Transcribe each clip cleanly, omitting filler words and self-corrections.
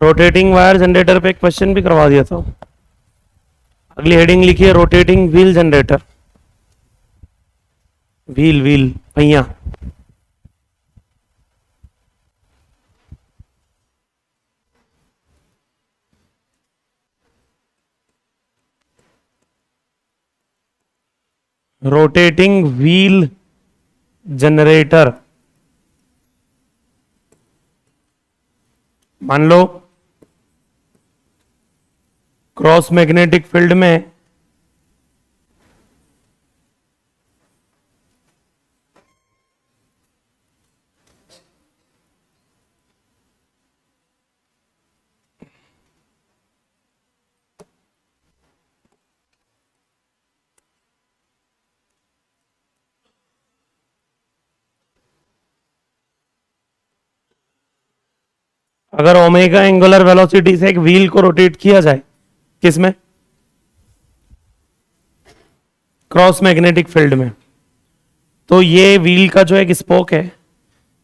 Rotating wire generator पे एक question भी करवा दिया था। अगली हेडिंग लिखिए rotating wheel generator. Wheel wheel पहिया। Rotating wheel generator. मान लो क्रॉस मैग्नेटिक फील्ड में अगर ओमेगा एंगुलर वेलोसिटी से एक व्हील को रोटेट किया जाए, किसमें? क्रॉस मैग्नेटिक फील्ड में, तो ये व्हील का जो एक स्पोक है,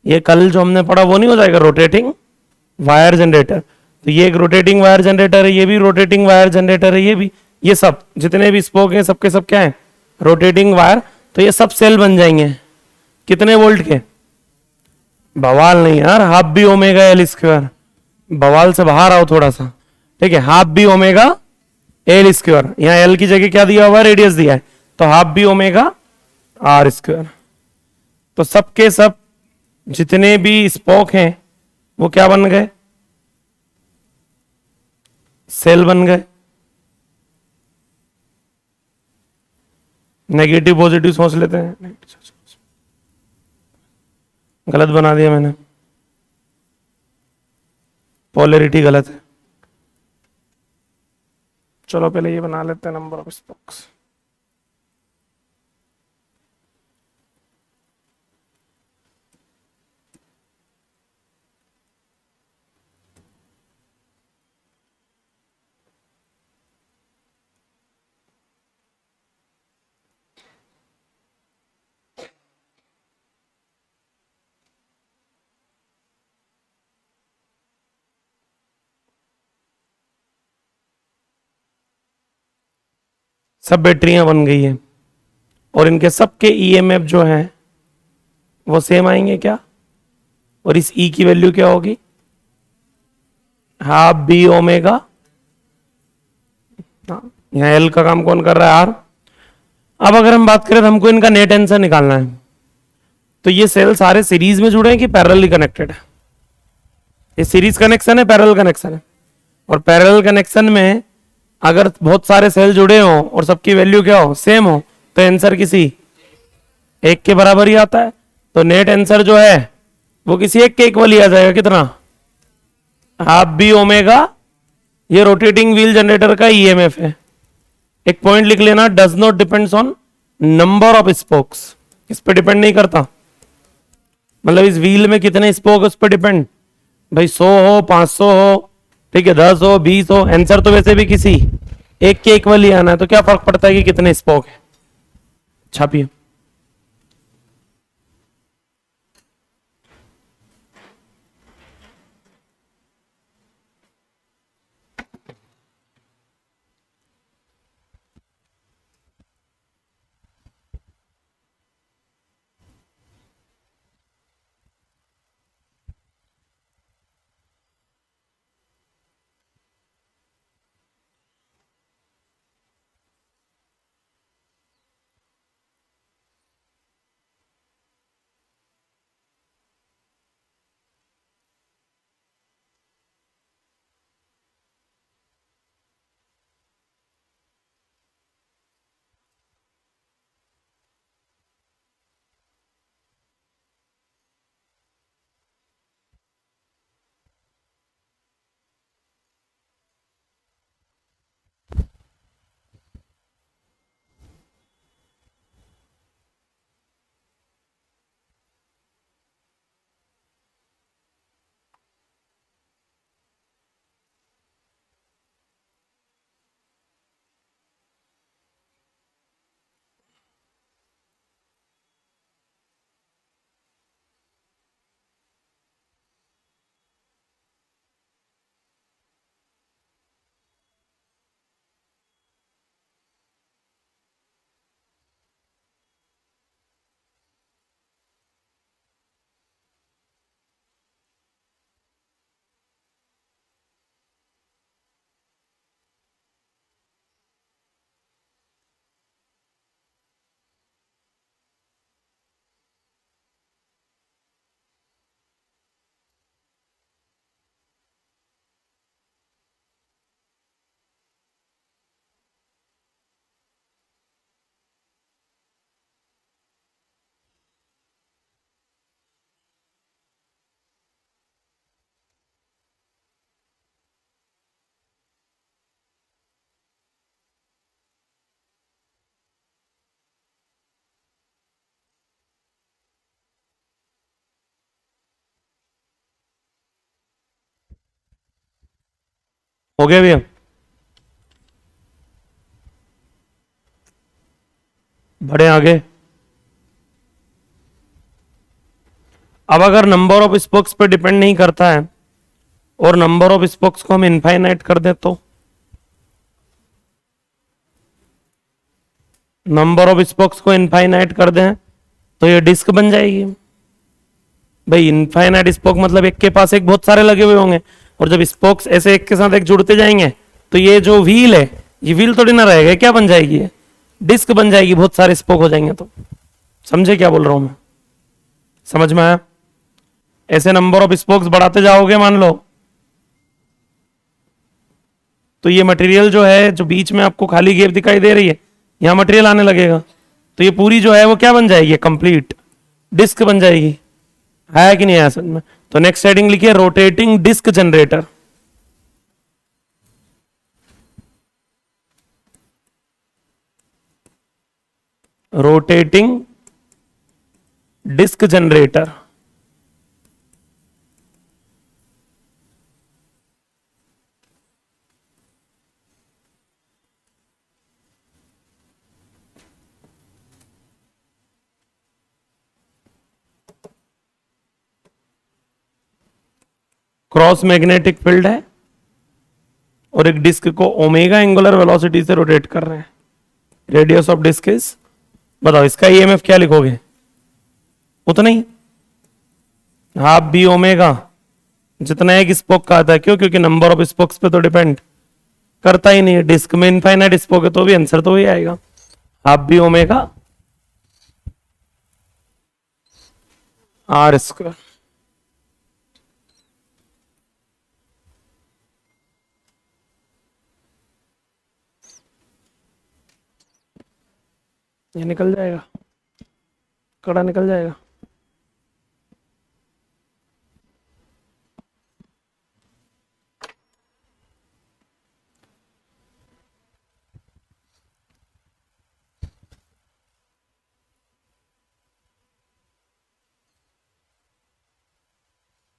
ये कल जो हमने पढ़ा वो नहीं हो जाएगा रोटेटिंग वायर जनरेटर। तो ये एक रोटेटिंग वायर जनरेटर है, ये भी रोटेटिंग वायर जनरेटर है, ये भी, ये सब जितने भी स्पोक हैं सबके सब क्या है? Rotating wire. तो ये सब सेल बन जाएंगे कितने वोल्ट के? बवाल नहीं यार, half B omega L square. बवाल से बाहर आओ थोड़ा सा, ठीक है? Half B omega L square, यहाँ एल की जगह क्या दिया हुआ है? रेडियस दिया है, तो half B omega R square. तो सबके सब जितने भी स्पोक हैं वो क्या बन गए? सेल बन गए। नेगेटिव पॉजिटिव सोच लेते हैं, गलत बना दिया मैंने, पोलैरिटी गलत है। चलो पहले ये बना लेते हैं नंबर ऑफ स्पोक्स। सब बैटरियां बन गई है और इनके सबके ईएमएफ जो है वो सेम आएंगे क्या? और इस ई की वैल्यू क्या होगी? हाफ बी ओमेगा, यहाँ एल का काम कौन कर रहा है? आर। अब अगर हम बात करें तो हमको इनका नेट आंसर निकालना है, तो ये सेल सारे सीरीज में जुड़े हैं कि पैरेलली कनेक्टेड है? ये सीरीज कनेक्शन है, पैरेलल कनेक्शन है। और पैरेलल कनेक्शन में अगर बहुत सारे सेल जुड़े हो और सबकी वैल्यू क्या हो? सेम हो, तो आंसर किसी एक के बराबर ही आता है। तो नेट आंसर जो है वो किसी एक के इक्वल ही आ जाएगा। कितना? हाफ बी ओमेगा, ये रोटेटिंग व्हील जनरेटर का ईएमएफ है। एक पॉइंट लिख लेना, does not depends on number of spokes. इस पे डिपेंड नहीं करता, मतलब इस व्हील में कितने स्पोक उस पर डिपेंड, भाई 100 हो 500 हो, ठीक है, 10 हो 20 हो, आंसर तो वैसे भी किसी एक के इक्वल ही आना है। तो क्या फर्क पड़ता है कि कितने स्पोक है? छापिए। हो गया भैया? बढ़े आगे। अब अगर नंबर ऑफ स्पोक्स पे डिपेंड नहीं करता है और नंबर ऑफ स्पोक्स को हम इनफाइनाइट कर दे तो नंबर ऑफ स्पोक्स को इनफाइनाइट कर दें तो ये डिस्क बन जाएगी। भाई इनफाइनाइट स्पोक मतलब एक के पास एक बहुत सारे लगे हुए होंगे, और जब स्पोक्स ऐसे एक के साथ एक जुड़ते जाएंगे तो ये जो व्हील है, ये व्हील थोड़ी ना रहेगा, क्या बन जाएगी? ये डिस्क बन जाएगी, बहुत सारे स्पोक हो जाएंगे। तो समझे क्या बोल रहा हूं मैं? समझ में आया? ऐसे नंबर ऑफ स्पोक्स बढ़ाते जाओगे मान लो, तो ये मटेरियल जो है, जो बीच में आपको खाली गैप दिखाई दे रही है, यहां मटेरियल आने लगेगा, तो ये पूरी जो है वो क्या बन जाएगी? कंप्लीट डिस्क बन जाएगी। है कि नहीं आया समझ में? तो नेक्स्ट हेडिंग लिखिए, rotating disc generator. Rotating disc generator. Cross magnetic field है और एक डिस्क को ओमेगा एंगुलर वेलोसिटी से रोटेट कर रहे हैं। रेडियस ऑफ डिस्क इज, बताओ इसका ईएमएफ क्या लिखोगे? उतना ही, हाफ बी ओमेगा, जितना एक स्पोक का आता है। क्यों? क्योंकि नंबर ऑफ स्पोक्स पे तो डिपेंड करता ही नहीं है। डिस्क में इनफाइनाइट स्पोक है तो भी आंसर तो वही आएगा, half B omega R square. ये निकल जाएगा, कड़ा निकल जाएगा।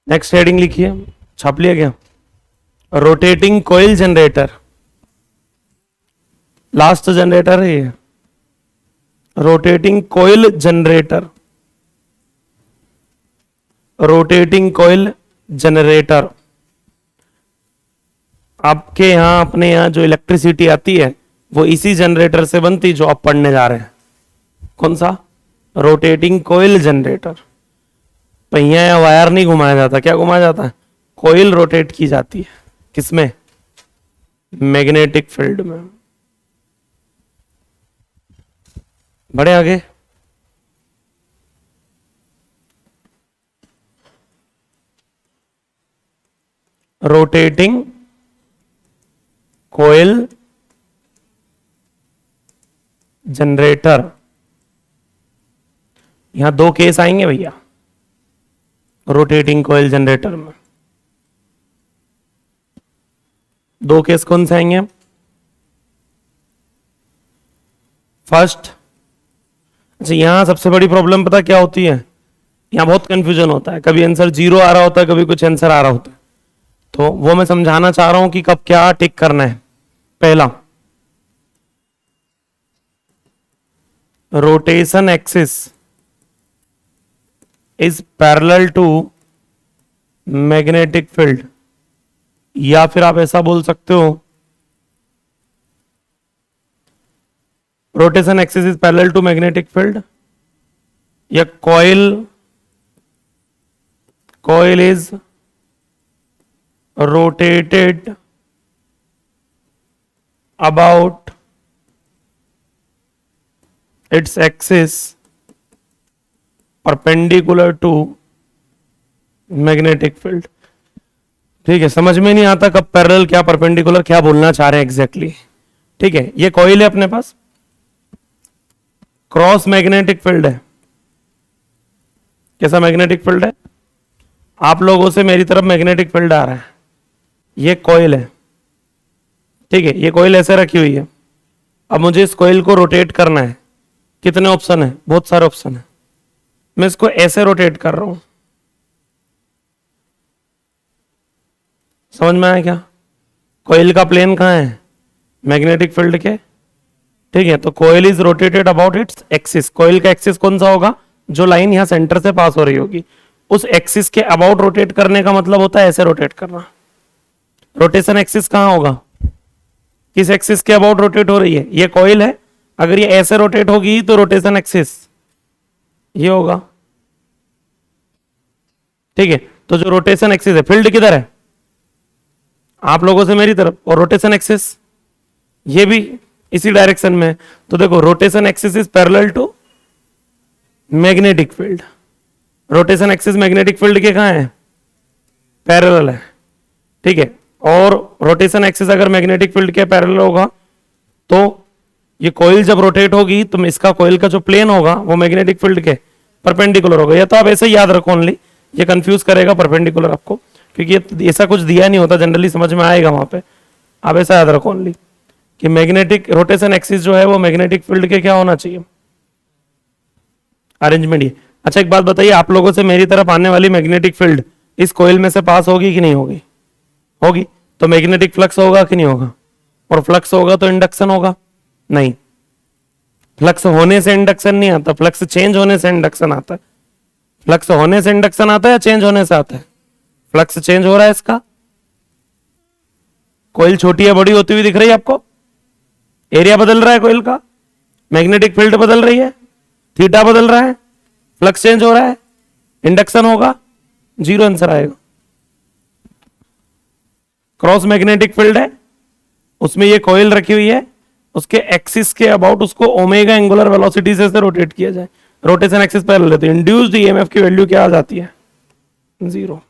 नेक्स्ट हेडिंग लिखिए, छाप लिया क्या? रोटेटिंग कोयल जनरेटर। लास्ट जनरेटर है ये, रोटेटिंग कोयल जनरेटर। रोटेटिंग कोयल जनरेटर। आपके यहां, अपने यहां जो इलेक्ट्रिसिटी आती है वो इसी जनरेटर से बनती जो आप पढ़ने जा रहे हैं। कौन सा? रोटेटिंग कोयल जनरेटर। पहिया या वायर नहीं घुमाया जाता, क्या घुमाया जाता है? कोयल रोटेट की जाती है। किसमें? मैग्नेटिक फील्ड में। बढ़े आगे। रोटेटिंग कोयल जनरेटर। यहां दो केस आएंगे भैया रोटेटिंग कोयल जनरेटर में। दो केस कौन से आएंगे? फर्स्ट, अच्छा यहां सबसे बड़ी प्रॉब्लम पता क्या होती है? यहां बहुत कंफ्यूजन होता है, कभी आंसर 0 आ रहा होता है, कभी कुछ आंसर आ रहा होता है। तो वो मैं समझाना चाह रहा हूं कि कब क्या टिक करना है। पहला, rotation axis is parallel to magnetic field, या फिर आप ऐसा बोल सकते हो, rotation axis is parallel to magnetic field, या coil is rotated about its axis perpendicular to magnetic field। ठीक है, समझ में नहीं आता कब पैरेलल क्या परपेंडिकुलर क्या बोलना चाह रहे हैं एग्जैक्टली। ठीक है, ये कॉइल है अपने पास, क्रॉस मैग्नेटिक फील्ड है। कैसा मैग्नेटिक फील्ड है? आप लोगों से मेरी तरफ मैग्नेटिक फील्ड आ रहा है, ये कॉइल है। ठीक है, ये कॉइल ऐसे रखी हुई है। अब मुझे इस कॉइल को रोटेट करना है। कितने ऑप्शन है? बहुत सारे ऑप्शन है। मैं इसको ऐसे रोटेट कर रहा हूं, समझ में आया क्या? कॉइल का प्लेन कहाँ है? मैग्नेटिक फील्ड के, ठीक है। तो coil is rotated about its axis. Coil का एक्सिस कौन सा होगा? जो लाइन यहां सेंटर से पास हो रही होगी उस एक्सिस के अबाउट रोटेट करने का मतलब होता है ऐसे रोटेट करना। रोटेशन एक्सिस कहां होगा? किस एक्सिस के अबाउट रोटेट हो रही है? ये कॉइल है, अगर ये ऐसे रोटेट होगी तो रोटेशन एक्सिस ये होगा, ठीक है। तो जो रोटेशन एक्सिस है, फील्ड किधर है? आप लोगों से मेरी तरफ, और रोटेशन एक्सिस ये भी इसी डायरेक्शन में। तो देखो rotation axis is parallel to magnetic field. Rotation axis magnetic field के कहां है? पैरेलल है, ठीक है। और रोटेशन एक्सिस अगर मैग्नेटिक फील्ड के पैरेलल होगा तो ये कॉइल जब रोटेट होगी तो इसका कॉइल का जो प्लेन होगा वो मैग्नेटिक फील्ड के परपेंडिकुलर होगा। या तो आप ऐसे याद रखो ओनली, ये कंफ्यूज करेगा परपेंडिकुलर आपको, क्योंकि ऐसा कुछ दिया नहीं होता, जनरली समझ में आएगा वहां पे। आप ऐसा याद रखो ओनली कि मैग्नेटिक रोटेशन एक्सिस जो है वो मैग्नेटिक फील्ड के क्या होना चाहिए? अरेंजमेंट ये। अच्छा एक बात बताइए, आप लोगों से मेरी तरफ आने वाली मैग्नेटिक फील्ड इस कॉइल में से पास होगी कि नहीं होगी? होगी। तो मैग्नेटिक फ्लक्स होगा कि नहीं होगा? और फ्लक्स होगा तो इंडक्शन होगा? नहीं, फ्लक्स होने से इंडक्शन नहीं आता, फ्लक्स चेंज होने से इंडक्शन आता है। फ्लक्स होने से इंडक्शन आता है या चेंज होने से आता है? फ्लक्स चेंज हो रहा है इसका। कॉइल छोटी है बड़ी होती हुई दिख रही है आपको? एरिया बदल रहा है कॉइल का, मैग्नेटिक फील्ड बदल रही है, थीटा बदल रहा है, फ्लक्स चेंज हो रहा है, इंडक्शन होगा, जीरो आंसर आएगा। क्रॉस मैग्नेटिक फील्ड है, उसमें ये कॉइल रखी हुई है, उसके एक्सिस के अबाउट उसको ओमेगा एंगुलर वेलोसिटी से रोटेट किया जाए, रोटेशन एक्सिस पैरेलल है, तो इंड्यूस्ड ईएमएफ की वैल्यू क्या आ जाती है? जीरो।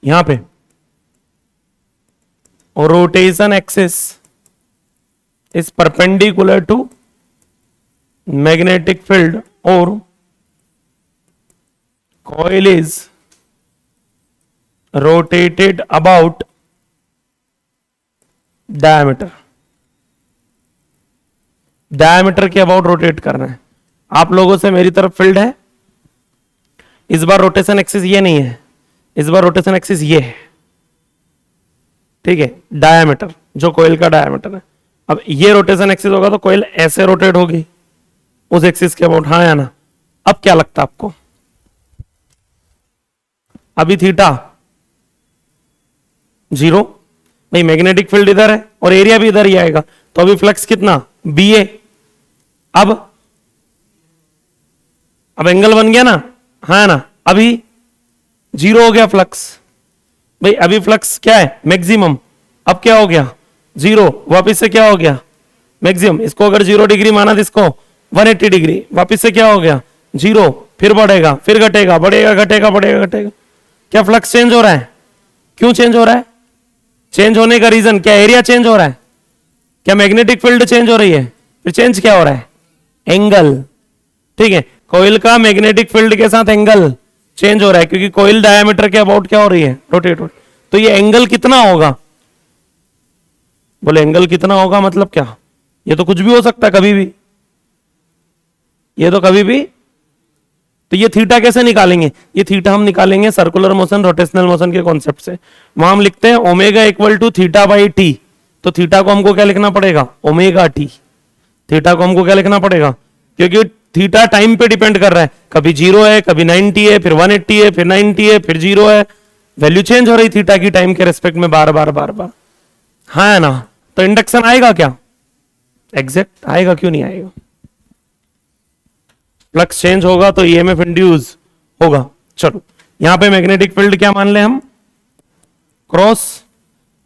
यहां पे और rotation axis is perpendicular to magnetic field और coil is rotated about diameter. Diameter के अबाउट रोटेट करना है। आप लोगों से मेरी तरफ फील्ड है, इस बार रोटेशन एक्सिस ये नहीं है, इस बार रोटेशन एक्सिस ये है, ठीक है। डायमीटर जो कॉइल का डायमीटर है, अब ये रोटेशन एक्सिस होगा तो कॉइल ऐसे रोटेट होगी उस एक्सिस के अबाउट, हाँ या ना? अब क्या लगता है आपको? अभी थीटा जीरो, भाई मैग्नेटिक फील्ड इधर है और एरिया भी इधर ही आएगा, तो अभी फ्लक्स कितना? बी ए। अब एंगल बन गया ना, हाँ ना? अभी जीरो हो गया फ्लक्स, भाई अभी फ्लक्स क्या है? मैक्सिमम। अब क्या हो गया? जीरो, वापिस से क्या हो गया? मैक्सिमम। इसको अगर 0 डिग्री माना तो इसको 180 डिग्री, वापिस से क्या हो गया? जीरो, फिर बढ़ेगा, फिर घटेगा, बढ़ेगा, घटेगा, बढ़ेगा, घटेगा। क्या फ्लक्स चेंज हो रहा है? क्यों चेंज हो रहा है? चेंज होने का रीजन क्या? एरिया चेंज हो रहा है। क्या मैग्नेटिक फील्ड चेंज हो रही है? फिर चेंज क्या हो रहा है? एंगल, ठीक है। कॉइल का मैग्नेटिक फील्ड के साथ एंगल चेंज हो रहा है, क्योंकि कॉइल डायमीटर के अबाउट क्या हो रही है? रोटेट हो। तो ये एंगल कितना होगा? बोले एंगल कितना होगा मतलब क्या? ये तो कुछ भी हो सकता है कभी भी, ये तो कभी भी। तो ये थीटा कैसे निकालेंगे? ये थीटा हम निकालेंगे सर्कुलर मोशन रोटेशनल मोशन के कॉन्सेप्ट से। वहां हम लिखते हैं omega equal to theta by T. तो थीटा को हमको क्या लिखना पड़ेगा? Omega T. थीटा को हमको क्या लिखना पड़ेगा? क्योंकि थीटा टाइम पे डिपेंड कर रहा है, कभी 0 है, कभी 90 है, फिर 180 है, फिर 90 है, फिर 0 है। वैल्यू चेंज हो रही थीटा की टाइम के रेस्पेक्ट में बार बार बार बार, हाँ है ना? तो इंडक्शन आएगा क्या? एग्जैक्ट आएगा, क्यों नहीं आएगा? फ्लक्स चेंज होगा तो ईएमएफ इंड्यूस होगा। चलो यहां पे मैग्नेटिक फील्ड क्या मान ले हम? क्रॉस,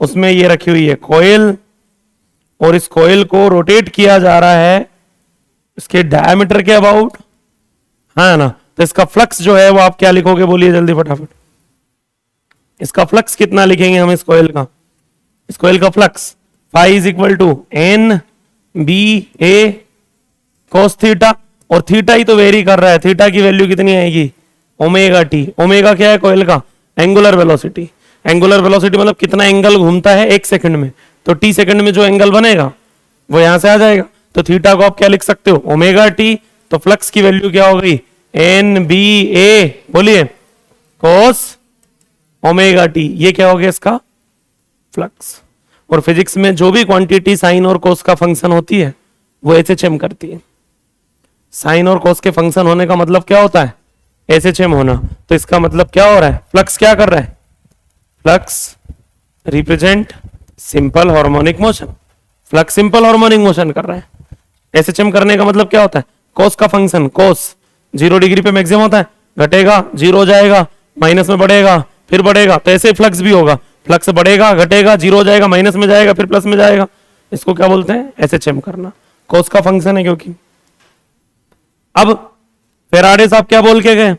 उसमें ये रखी हुई है कॉइल, और इस कॉइल को रोटेट किया जा रहा है इसके डायमीटर के अबाउट, हाँ ना? तो इसका फ्लक्स जो है वो आप क्या लिखोगे? बोलिए जल्दी फटाफट। इसका फ्लक्स कितना लिखेंगे हम? इस कॉइल का flux phi is equal to N B A cos theta, और थीटा ही तो वेरी कर रहा है। थीटा की वैल्यू कितनी आएगी? Omega T. ओमेगा क्या है कॉइल का? Angular velocity. एंगुलर वेलोसिटी मतलब कितना एंगल घूमता है 1 सेकंड में, तो टी सेकंड में जो एंगल बनेगा वो यहां से आ जाएगा। तो थीटा को आप क्या लिख सकते हो? Omega T. तो फ्लक्स की वैल्यू क्या हो गई? एन बी ए, बोलिए, कॉस ओमेगा टी, ये क्या हो गया इसका फ्लक्स। और फिजिक्स में जो भी क्वांटिटी साइन और कोस का फंक्शन होती है वो एसएचएम करती है। साइन और कोस के फंक्शन होने का मतलब क्या होता है, एसएचएम होना। तो इसका मतलब क्या हो रहा है, फ्लक्स क्या कर रहा है, flux represent simple harmonic motion, flux simple harmonic motion कर रहा है। एसएचएम करने का मतलब क्या होता है, कोस का फंक्शन, कोस 0 डिग्री पे मैक्सिमम होता है, घटेगा 0 हो जाएगा, माइनस में बढ़ेगा फिर बढ़ेगा, तो ऐसे फ्लक्स भी होगा, फ्लक्स बढ़ेगा घटेगा 0 हो जाएगा, माइनस में जाएगा फिर प्लस में जाएगा। इसको क्या बोलते हैं, एसएचएम करना, कोस का फंक्शन है क्योंकि। अब फेराडे साहब क्या बोल के गए,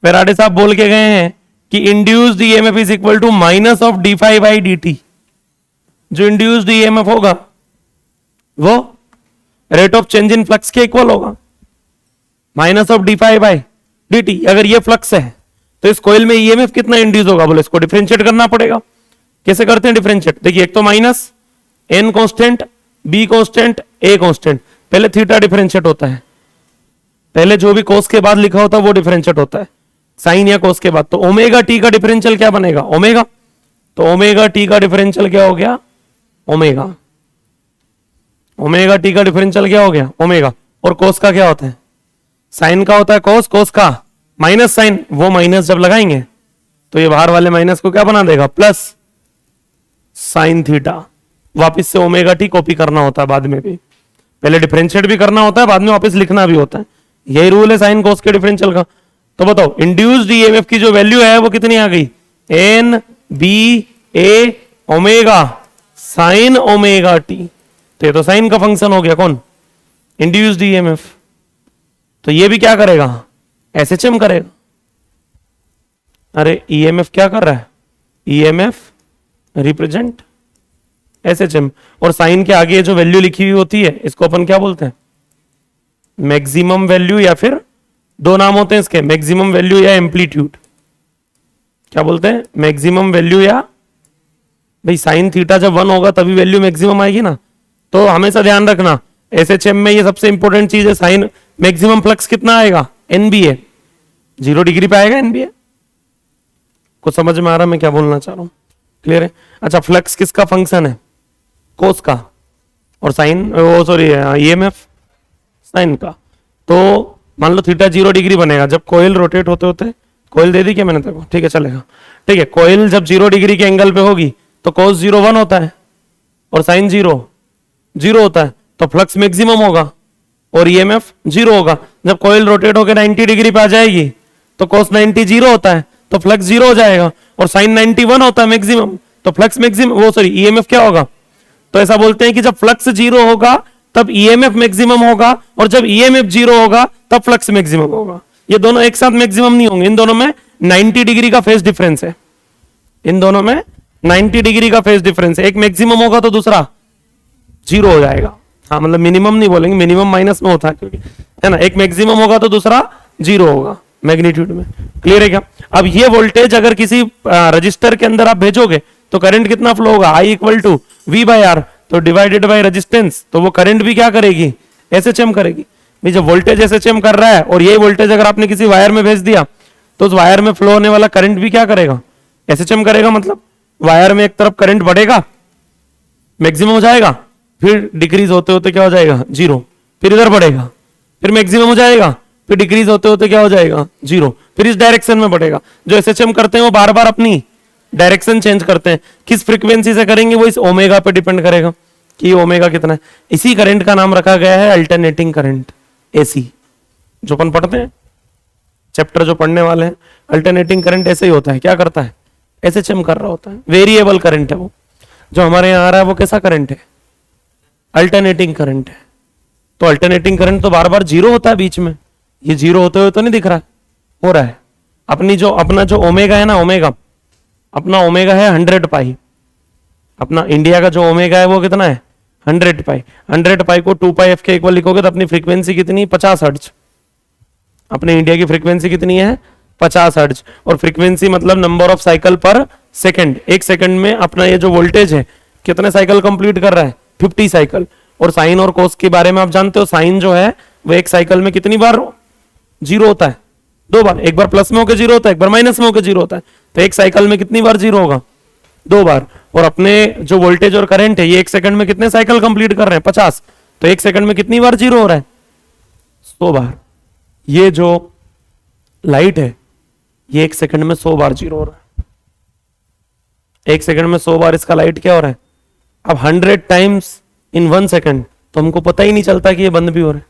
फेराडे साहब बोल के गए हैं कि induced EMF is equal to minus of d phi by d t. जो इंड्यूस्ड ईएमएफ होगा वो rate of change in flux के इक्वल होगा, minus of d phi by d t. अगर ये फ्लक्स है तो इस कोयल में ईएमएफ कितना इंड्यूस होगा, बोले इसको डिफरेंशिएट करना पड़ेगा। कैसे करते हैं डिफरेंशिएट, देखिए एक तो minus, N constant, B constant, A constant. पहले थीटा डिफरेंशिएट होता है, पहले जो भी कोस के बाद लिखा होता है वो डिफरेंशिएट होता है, साइन या कोस के बाद। तो ओमेगा टी का डिफरेंशियल क्या बनेगा, ओमेगा। तो ओमेगा टी का डिफरेंशियल क्या हो गया, ओमेगा। ओमेगा टी का डिफरेंशियल क्या हो गया, ओमेगा। और कोस का क्या होता है, साइन का होता है कोस, कोस का माइनस साइन, वो माइनस जब लगाएंगे तो ये बाहर वाले माइनस को क्या बना देगा, प्लस साइन थीटा। वापस से ओमेगा टी कॉपी करना होता है बाद में भी, पहले डिफरेंशिएट भी करना होता है, बाद में वापस लिखना भी होता है। यही रूल है साइन कोस के डिफरेंशियल का। तो बताओ इंड्यूस्ड ईएमएफ की जो वैल्यू है वो कितनी आ गई, एन बी ए ओमेगा साइन ओमेगा टी। तो ये तो साइन का फंक्शन हो गया, कौन, इंड्यूस्ड ईएमएफ। तो ये भी क्या करेगा, एसएचएम करेगा। अरे ईएमएफ क्या कर रहा है, ईएमएफ रिप्रेजेंट एसएचएम। और साइन के आगे जो वैल्यू लिखी हुई होती है इसको अपन क्या बोलते हैं, मैक्सिमम वैल्यू, या फिर दो नाम होते हैं इसके, मैक्सिमम वैल्यू या एम्पलीट्यूड। क्या बोलते हैं, मैक्सिमम वैल्यू या, भाई साइन थीटा जब 1 होगा तभी वैल्यू मैक्सिमम आएगी ना। तो हमेशा ध्यान रखना एसएचएम में ये सबसे इंपॉर्टेंट चीज है, साइन मैक्सिमम फ्लक्स कितना आएगा, एनबीए, 0 डिग्री पे आएगा एनबीए। कुछ समझ में आ रहा मैं क्या बोलना चाह रहा हूं, क्लियर है। अच्छा फ्लक्स किसका फंक्शन है, कोस का, और साइन वो सॉरी ईएमएफ साइन का। तो मान लो थीटा 0 डिग्री बनेगा जब कोयल रोटेट होते होते, कोयल दे दी क्या मैंने तेको, ठीक है चलेगा, ठीक है। कोयल जब 0 डिग्री के एंगल पे होगी तो कोस 0 1 होता है और साइन 0 0 होता है, तो फ्लक्स मैक्सिमम होगा और ईएमएफ 0 होगा। जब कोयल रोटेट होकर 90 डिग्री पे आ जाएगी तो कोस 90 0 होता है, तो फ्लक्स 0 हो जाएगा, और साइन 91 होता है मैक्सिमम, तो फ्लक्स मैक्सिमम वो सॉरी ईएमएफ क्या होगा। तो ऐसा बोलते हैं कि जब फ्लक्स 0 होगा तब ईएमएफ मैक्सिमम होगा, और जब ईएमएफ 0 होगा तब फ्लक्स मैक्सिमम होगा। ये दोनों एक साथ मैक्सिमम नहीं होंगे, इन दोनों में 90 डिग्री का फेज डिफरेंस है, इन दोनों में 90 डिग्री का फेज डिफरेंस है। एक मैक्सिमम होगा तो दूसरा 0 हो जाएगा। हाँ मतलब मिनिमम नहीं बोलेंगे, मिनिमम माइनस में होता है क्योंकि, है ना, एक मैक्सिमम होगा तो दूसरा 0 होगा मैग्नीट्यूड में, क्लियर है क्या। अब ये वोल्टेज अगर किसी रजिस्टर के अंदर आप भेजोगे तो करंट कितना फ्लो होगा, I equal to V by R, तो डिवाइडेड बाई रेजिस्टेंस, तो वो करंट भी क्या करेगी, एसएचएम करेगी। भाई जब वोल्टेज एसएचएम कर रहा है और यही वोल्टेज अगर आपने किसी वायर में भेज दिया तो उस वायर में फ्लो होने वाला करंट भी क्या करेगा, एसएचएम करेगा। मतलब वायर में एक तरफ करंट बढ़ेगा, मैक्सिमम हो जाएगा, फिर डिक्रीज होते होते क्या हो जाएगा 0, फिर इधर बढ़ेगा, फिर मैक्सिमम हो जाएगा, फिर डिक्रीज होते होते क्या हो जाएगा 0, फिर इस डायरेक्शन में बढ़ेगा। जो एसएचएम करते हैं वो बार बार अपनी डायरेक्शन चेंज करते हैं, किस फ्रीक्वेंसी से करेंगे वो इस ओमेगा पे डिपेंड करेगा कि ओमेगा कितना है। इसी करंट का नाम रखा गया है अल्टरनेटिंग करंट, एसी, जो अपन पढ़ते हैं चैप्टर जो पढ़ने वाले हैं। अल्टरनेटिंग करंट ऐसे ही होता है, क्या करता है, एसएचएम कर रहा होता है, वेरिएबल करंट है वो। जो हमारे यहाँ आ रहा है वो कैसा करंट है, अल्टरनेटिंग करंट है। तो अल्टरनेटिंग करंट तो बार बार 0 होता है बीच में, ये 0 होते हुए तो नहीं दिख रहा, हो रहा है। अपना जो ओमेगा है ना, ओमेगा अपना ओमेगा है 100 पाई, अपना इंडिया का जो ओमेगा है वो कितना है 100 पाई। 100 पाई को 2 पाई एफ के इक्वल लिखोगे तो अपनी फ्रीक्वेंसी कितनी, 50 हर्ट्ज। अपने इंडिया की फ्रीक्वेंसी कितनी है 50 हर्ट्ज, और फ्रीक्वेंसी मतलब नंबर ऑफ साइकिल पर सेकंड। एक सेकंड में अपना ये जो वोल्टेज है कितने साइकिल कंप्लीट कर रहा है, 50 साइकिल। और साइन और कोस के बारे में आप जानते हो, साइन जो है वो एक साइकिल में कितनी बार 0 होता है, दो बार, एक बार प्लस में होकर जीरो होता है, एक बार माइनस में होकर जीरो होता है। तो एक साइकिल में कितनी बार जीरो होगा? दो बार। और अपने जो वोल्टेज और करंट है ये एक सेकंड में कितने साइकिल कंप्लीट कर रहे हैं? 50। तो एक सेकंड में कितनी बार जीरो हो रहा है? 100 बार। ये जो लाइट है ये एक सेकंड में 100 बार जीरो हो रहा है। एक सेकंड में 100 बार इसका लाइट क्या हो रहा है? अब 100 टाइम्स इन 1 सेकंड, तो हमको पता ही नहीं चलता कि ये बंद भी हो रहा है।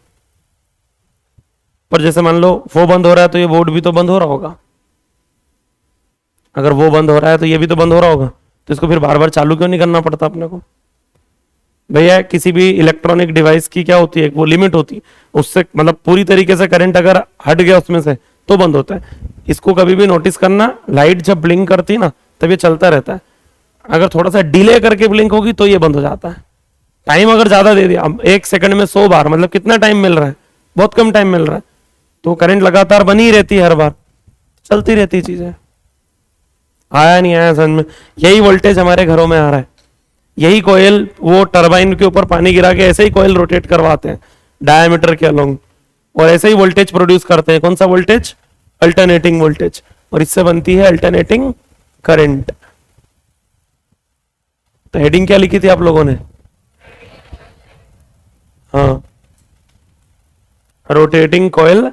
पर जैसे मान लो वो बंद हो रहा है तो ये बोर्ड भी तो बंद हो रहा होगा। अगर वो बंद हो रहा है तो ये भी तो बंद हो रहा होगा। तो इसको फिर बार बार चालू क्यों नहीं करना पड़ता अपने को? भैया किसी भी इलेक्ट्रॉनिक डिवाइस की क्या होती है, वो लिमिट होती है। उससे मतलब पूरी तरीके से करंट अगर हट गया उसमें से तो बंद होता है। इसको कभी भी नोटिस करना, लाइट जब ब्लिंक करती है ना तब ये चलता रहता है। अगर थोड़ा सा डिले करके ब्लिंक होगी तो ये बंद हो जाता है। टाइम अगर ज्यादा दे दिया, अब एक सेकंड में 100 बार मतलब कितना टाइम मिल रहा है? बहुत कम टाइम मिल रहा है। तो करंट लगातार बनी ही रहती है, हर बार चलती रहती चीजें। आया नहीं आया समझ में? यही वोल्टेज हमारे घरों में आ रहा है। यही कोयल वो टरबाइन के ऊपर पानी गिरा के ऐसे ही कोयल रोटेट करवाते हैं डायमीटर के अलोंग, और ऐसे ही वोल्टेज प्रोड्यूस करते हैं। कौन सा वोल्टेज? Alternating voltage. और इससे बनती है अल्टरनेटिंग करंट। तो हेडिंग क्या लिखी थी आप लोगों ने? हाँ, रोटेटिंग कॉइल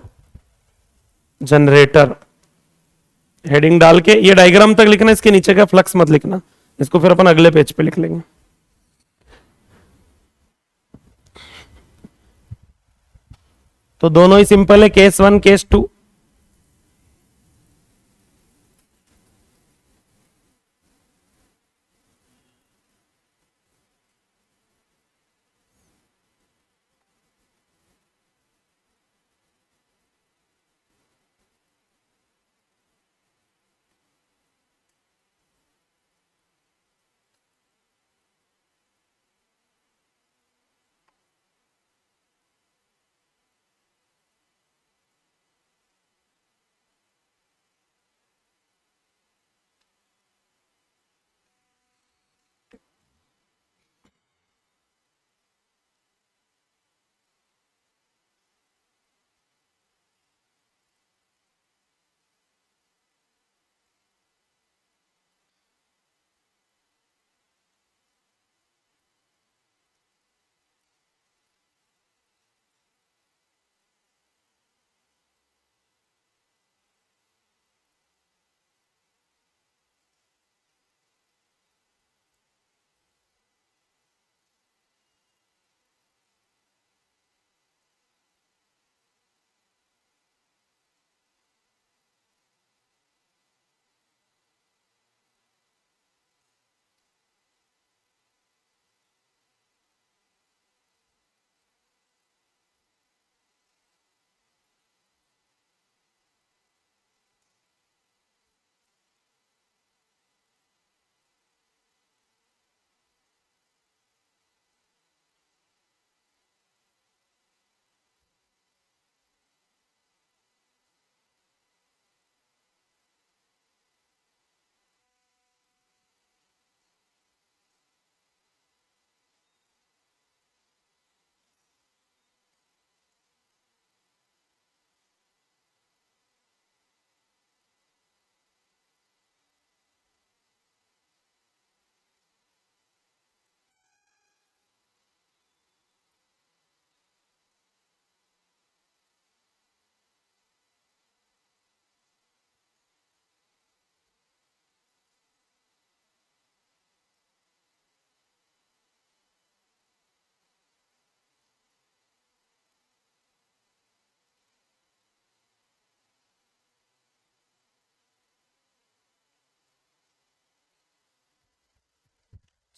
जनरेटर। हेडिंग डाल के ये डायग्राम तक लिखना, इसके नीचे का फ्लक्स मत लिखना, इसको फिर अपन अगले पेज पे लिख लेंगे। तो दोनों ही सिंपल है, केस 1 केस 2।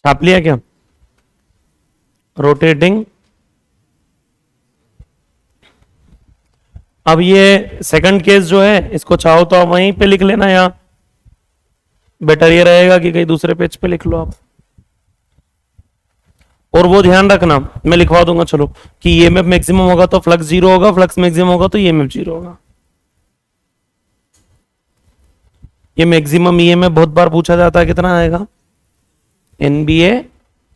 छाप लिया क्या? रोटेटिंग। अब ये सेकंड केस जो है इसको चाहो तो आप वहीं पे लिख लेना, या बेटर ये रहेगा कि कहीं दूसरे पेज पे लिख लो आप। और वो ध्यान रखना, मैं लिखवा दूंगा चलो, कि ईएमएफ मैक्सिमम होगा तो फ्लक्स जीरो होगा, फ्लक्स मैक्सिमम होगा तो ईएमएफ जीरो होगा। ये मैक्सिमम ईएमएफ बहुत बार पूछा जाता है, कितना आएगा? NBA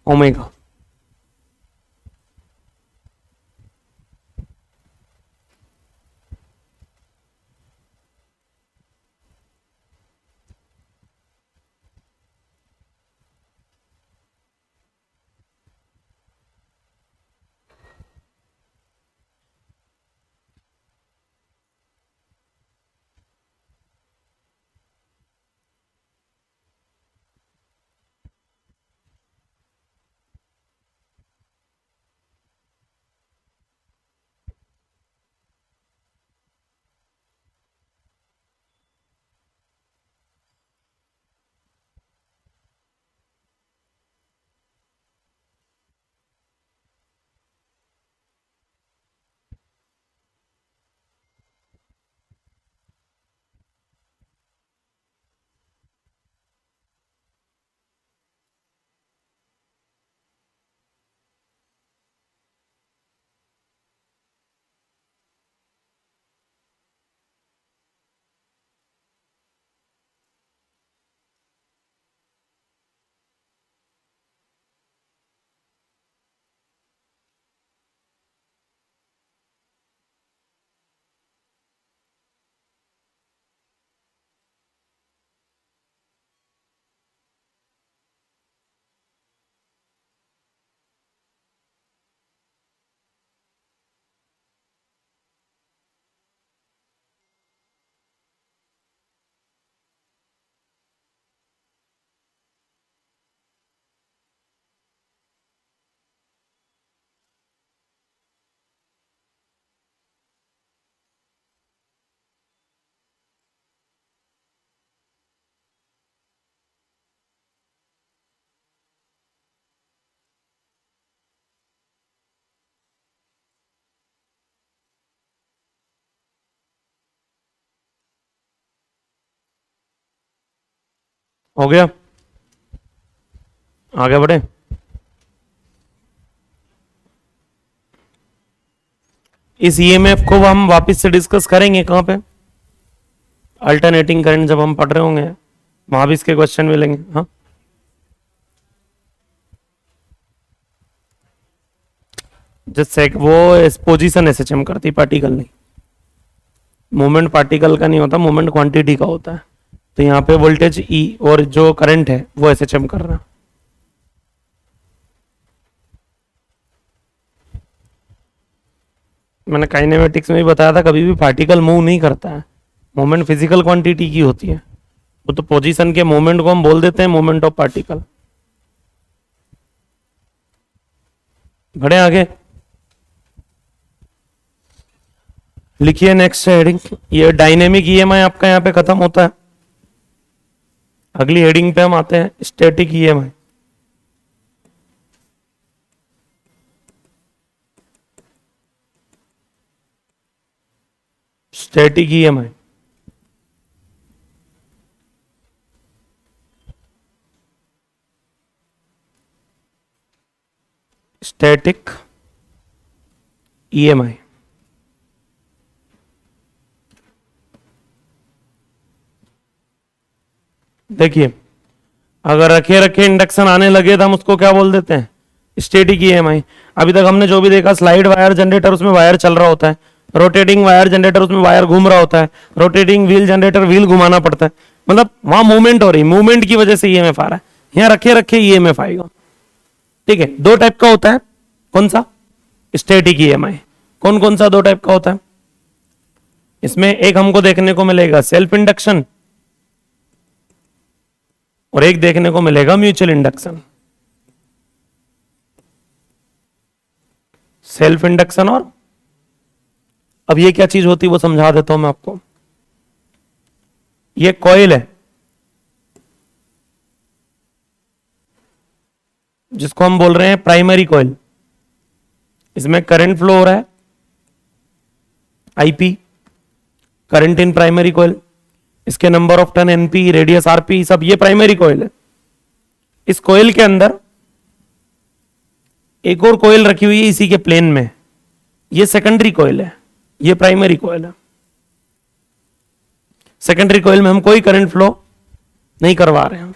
omega. हो गया, आगे बढ़े। इस ईएमएफ को हम वापस से डिस्कस करेंगे कहां पे, अल्टरनेटिंग करंट जब हम पढ़ रहे होंगे वहां भी इसके क्वेश्चन मिलेंगे। हाँ, जैसे वो पोजीशन एसएचएम करती, पार्टिकल नहीं। मोमेंट पार्टिकल का नहीं होता, मोमेंट क्वांटिटी का होता है। तो यहाँ पे वोल्टेज ई और जो करंट है वो एसएचएम कर रहा है। मैंने काइनेमेटिक्स में भी बताया था, कभी भी पार्टिकल मूव नहीं करता है, मोमेंट फिजिकल क्वांटिटी की होती है। वो तो पोजीशन के मोमेंट को हम बोल देते हैं मोमेंट ऑफ पार्टिकल। बढ़े आगे, लिखिए नेक्स्ट हेडिंग। ये डायनेमिक ईएमआई आपका यहाँ पे खत्म होता है। अगली हेडिंग पे हम आते हैं, static EMI. Static EMI static EMI देखिए, अगर रखे रखे इंडक्शन आने लगे तो हम उसको क्या बोल देते हैं, स्टैटिक ईएमआई। अभी तक हमने जो भी देखा, स्लाइड वायर जनरेटर, उसमें वायर चल रहा होता है। रोटेटिंग वायर जनरेटर, उसमें वायर घूम रहा होता है। रोटेटिंग व्हील जनरेटर, व्हील घुमाना पड़ता है। मतलब वहां मूवमेंट हो रही, मूवमेंट की वजह से ईएमएफ आ रहा है। यहाँ रखे रखे ईएमएफ आएगा। ठीक है, दो टाइप का होता है। कौन सा? Static EMI. कौन कौन सा दो टाइप का होता है इसमें? एक हमको देखने को मिलेगा सेल्फ इंडक्शन, और एक देखने को मिलेगा म्यूचुअल इंडक्शन। सेल्फ इंडक्शन और, अब ये क्या चीज होती है वो समझा देता हूं मैं आपको। ये कॉइल है जिसको हम बोल रहे हैं प्राइमरी कॉइल। इसमें करंट फ्लो हो रहा है, IP, current in primary coil. इसके number of turn NP, radius RP, सब ये प्राइमरी कॉइल है। इस कॉइल के अंदर एक और कॉइल रखी हुई है इसी के प्लेन में, ये सेकेंडरी कॉइल है, ये प्राइमरी कॉइल है। सेकेंडरी कॉइल में हम कोई करंट फ्लो नहीं करवा रहे हैं,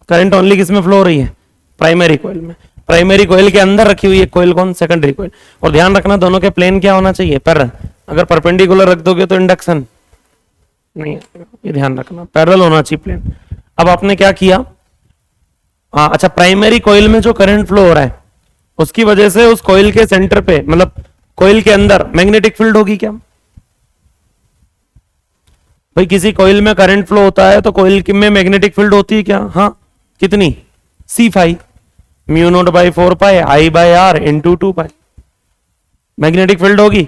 करंट ओनली किसमें फ्लो हो रही है? प्राइमरी कॉइल में। प्राइमरी कॉइल के अंदर रखी हुई है कॉइल, कौन? Secondary coil. और ध्यान रखना दोनों के प्लेन क्या होना चाहिए? पैरेलल। अगर परपेंडिकुलर रख दोगे तो इंडक्शन नहीं, ये ध्यान रखना, पैरेलल होना चाहिए प्लेन। अब आपने क्या किया, अच्छा, प्राइमरी कॉइल में जो करंट फ्लो हो रहा है उसकी वजह से उस कॉइल के सेंटर पे, मतलब कॉइल के अंदर मैग्नेटिक फील्ड होगी क्या? भाई किसी कॉइल में करंट फ्लो होता है तो कॉइल में मैग्नेटिक फील्ड होती है क्या? हाँ, कितनी? C5 mu naught by 4 pi I by R into 2 pi magnetic field होगी।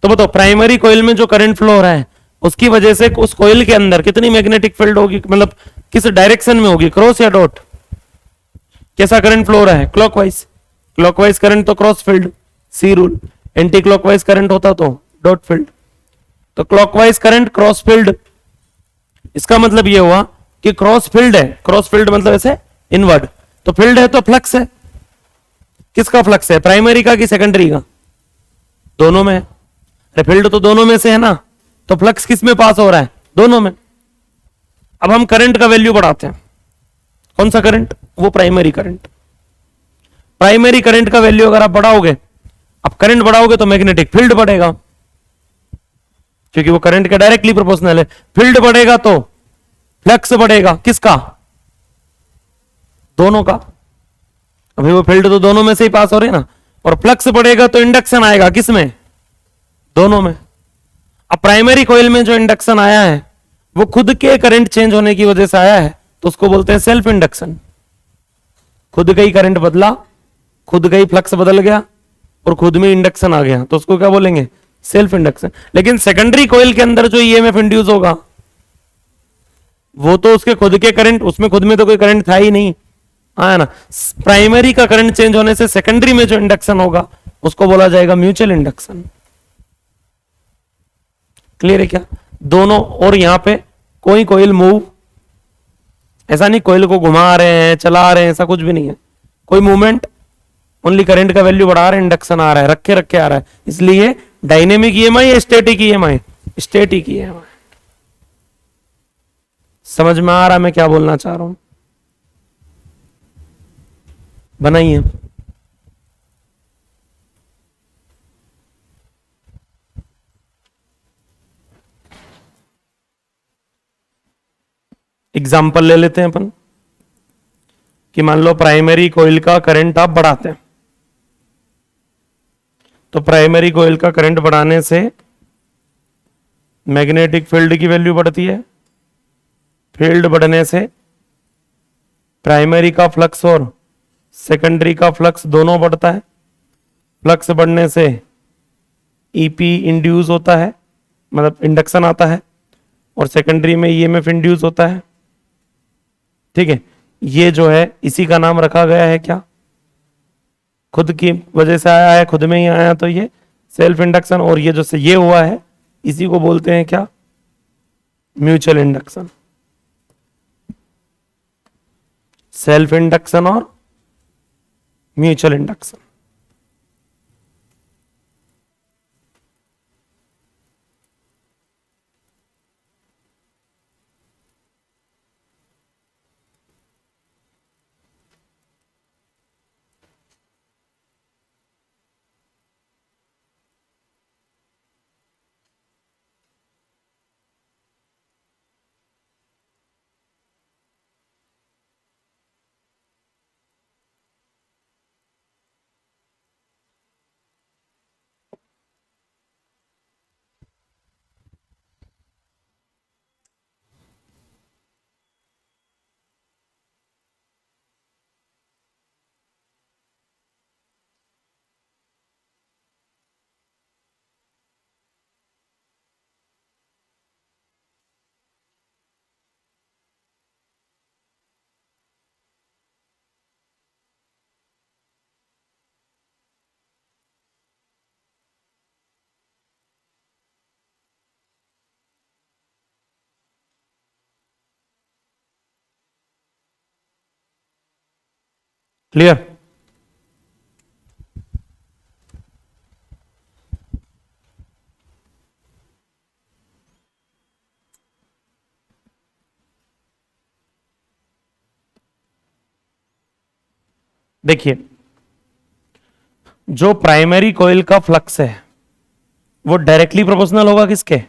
तो बताओ प्राइमरी कॉइल में जो करंट फ्लो हो रहा है उसकी वजह से उस कॉइल के अंदर कितनी मैग्नेटिक फील्ड होगी, मतलब किस डायरेक्शन में होगी, क्रॉस या डॉट? कैसा करंट फ्लो हो रहा है? क्लॉकवाइज। क्लॉकवाइज करंट तो क्रॉस फील्ड, सी रूल। एंटी क्लॉकवाइज करंट होता तो डॉट फील्ड। तो क्लॉकवाइज करंट, क्रॉस फील्ड। इसका मतलब ये हुआ कि क्रॉस फील्ड है, क्रॉस फील्ड मतलब ऐसे इनवर्ड, तो फील्ड है तो फ्लक्स है। किसका फ्लक्स है, प्राइमरी का कि सेकेंडरी का? दोनों में है। अरे फील्ड तो दोनों में से है ना, तो फ्लक्स किस में पास हो रहा है? दोनों में। अब हम करंट का वैल्यू बढ़ाते हैं। कौन सा करंट? वो प्राइमरी करंट। प्राइमरी करंट का वैल्यू अगर आप बढ़ाओगे, अब करंट बढ़ाओगे तो मैग्नेटिक फील्ड बढ़ेगा, क्योंकि वो करंट के डायरेक्टली प्रोपोर्शनल है। फील्ड बढ़ेगा तो फ्लक्स बढ़ेगा, किसका? दोनों का। अभी वो फील्ड तो दोनों में से ही पास हो रहे हैं ना, और फ्लक्स बढ़ेगा तो इंडक्शन आएगा, किसमें? दोनों में। अब प्राइमरी कॉइल में जो इंडक्शन आया है वो खुद के करंट चेंज होने की वजह से आया है, तो उसको बोलते हैं सेल्फ इंडक्शन। खुद का ही करंट बदला, खुद का ही फ्लक्स बदल गया और खुद में इंडक्शन आ गया, तो उसको क्या बोलेंगे? Self induction. लेकिन सेकेंडरी कॉइल के अंदर जो ईएमएफ इंड्यूस होगा वो तो उसके खुद के करंट, उसमें खुद में तो कोई करंट था ही नहीं, आया ना। प्राइमरी का करंट चेंज होने से सेकेंडरी में जो इंडक्शन होगा उसको बोला जाएगा म्यूचुअल इंडक्शन। क्लियर है क्या? दोनों। और यहां पे कोई कॉइल मूव ऐसा नहीं कोयल को घुमा रहे हैं चला रहे हैं, ऐसा कुछ भी नहीं है, कोई मूवमेंट, ओनली करंट का वैल्यू बढ़ा रहे हैं, इंडक्शन आ रहा है, रखे रखे आ रहा है, इसलिए डायनेमिक ईएमआई या स्टैटिक ईएमआई? Static EMI. समझ में आ रहा है मैं क्या बोलना चाह रहा हूं? बनाइए। एग्जाम्पल ले लेते हैं अपन कि मान लो प्राइमरी कोयल का करंट आप बढ़ाते हैं, तो प्राइमरी कोयल का करंट बढ़ाने से मैग्नेटिक फील्ड की वैल्यू बढ़ती है, फील्ड बढ़ने से प्राइमरी का फ्लक्स और सेकेंडरी का फ्लक्स दोनों बढ़ता है, फ्लक्स बढ़ने से ईपी इंड्यूस होता है, मतलब इंडक्शन आता है, और सेकेंडरी में ईएमएफ इंड्यूस होता है। ठीक है, ये जो है इसी का नाम रखा गया है क्या? खुद की वजह से आया है, खुद में ही आया, तो ये सेल्फ इंडक्शन। और ये जो से ये हुआ है इसी को बोलते हैं क्या? Mutual induction. सेल्फ इंडक्शन और म्यूचुअल इंडक्शन। क्लियर? देखिए, जो प्राइमरी कॉइल का फ्लक्स है वो डायरेक्टली प्रोपोर्शनल होगा किसके?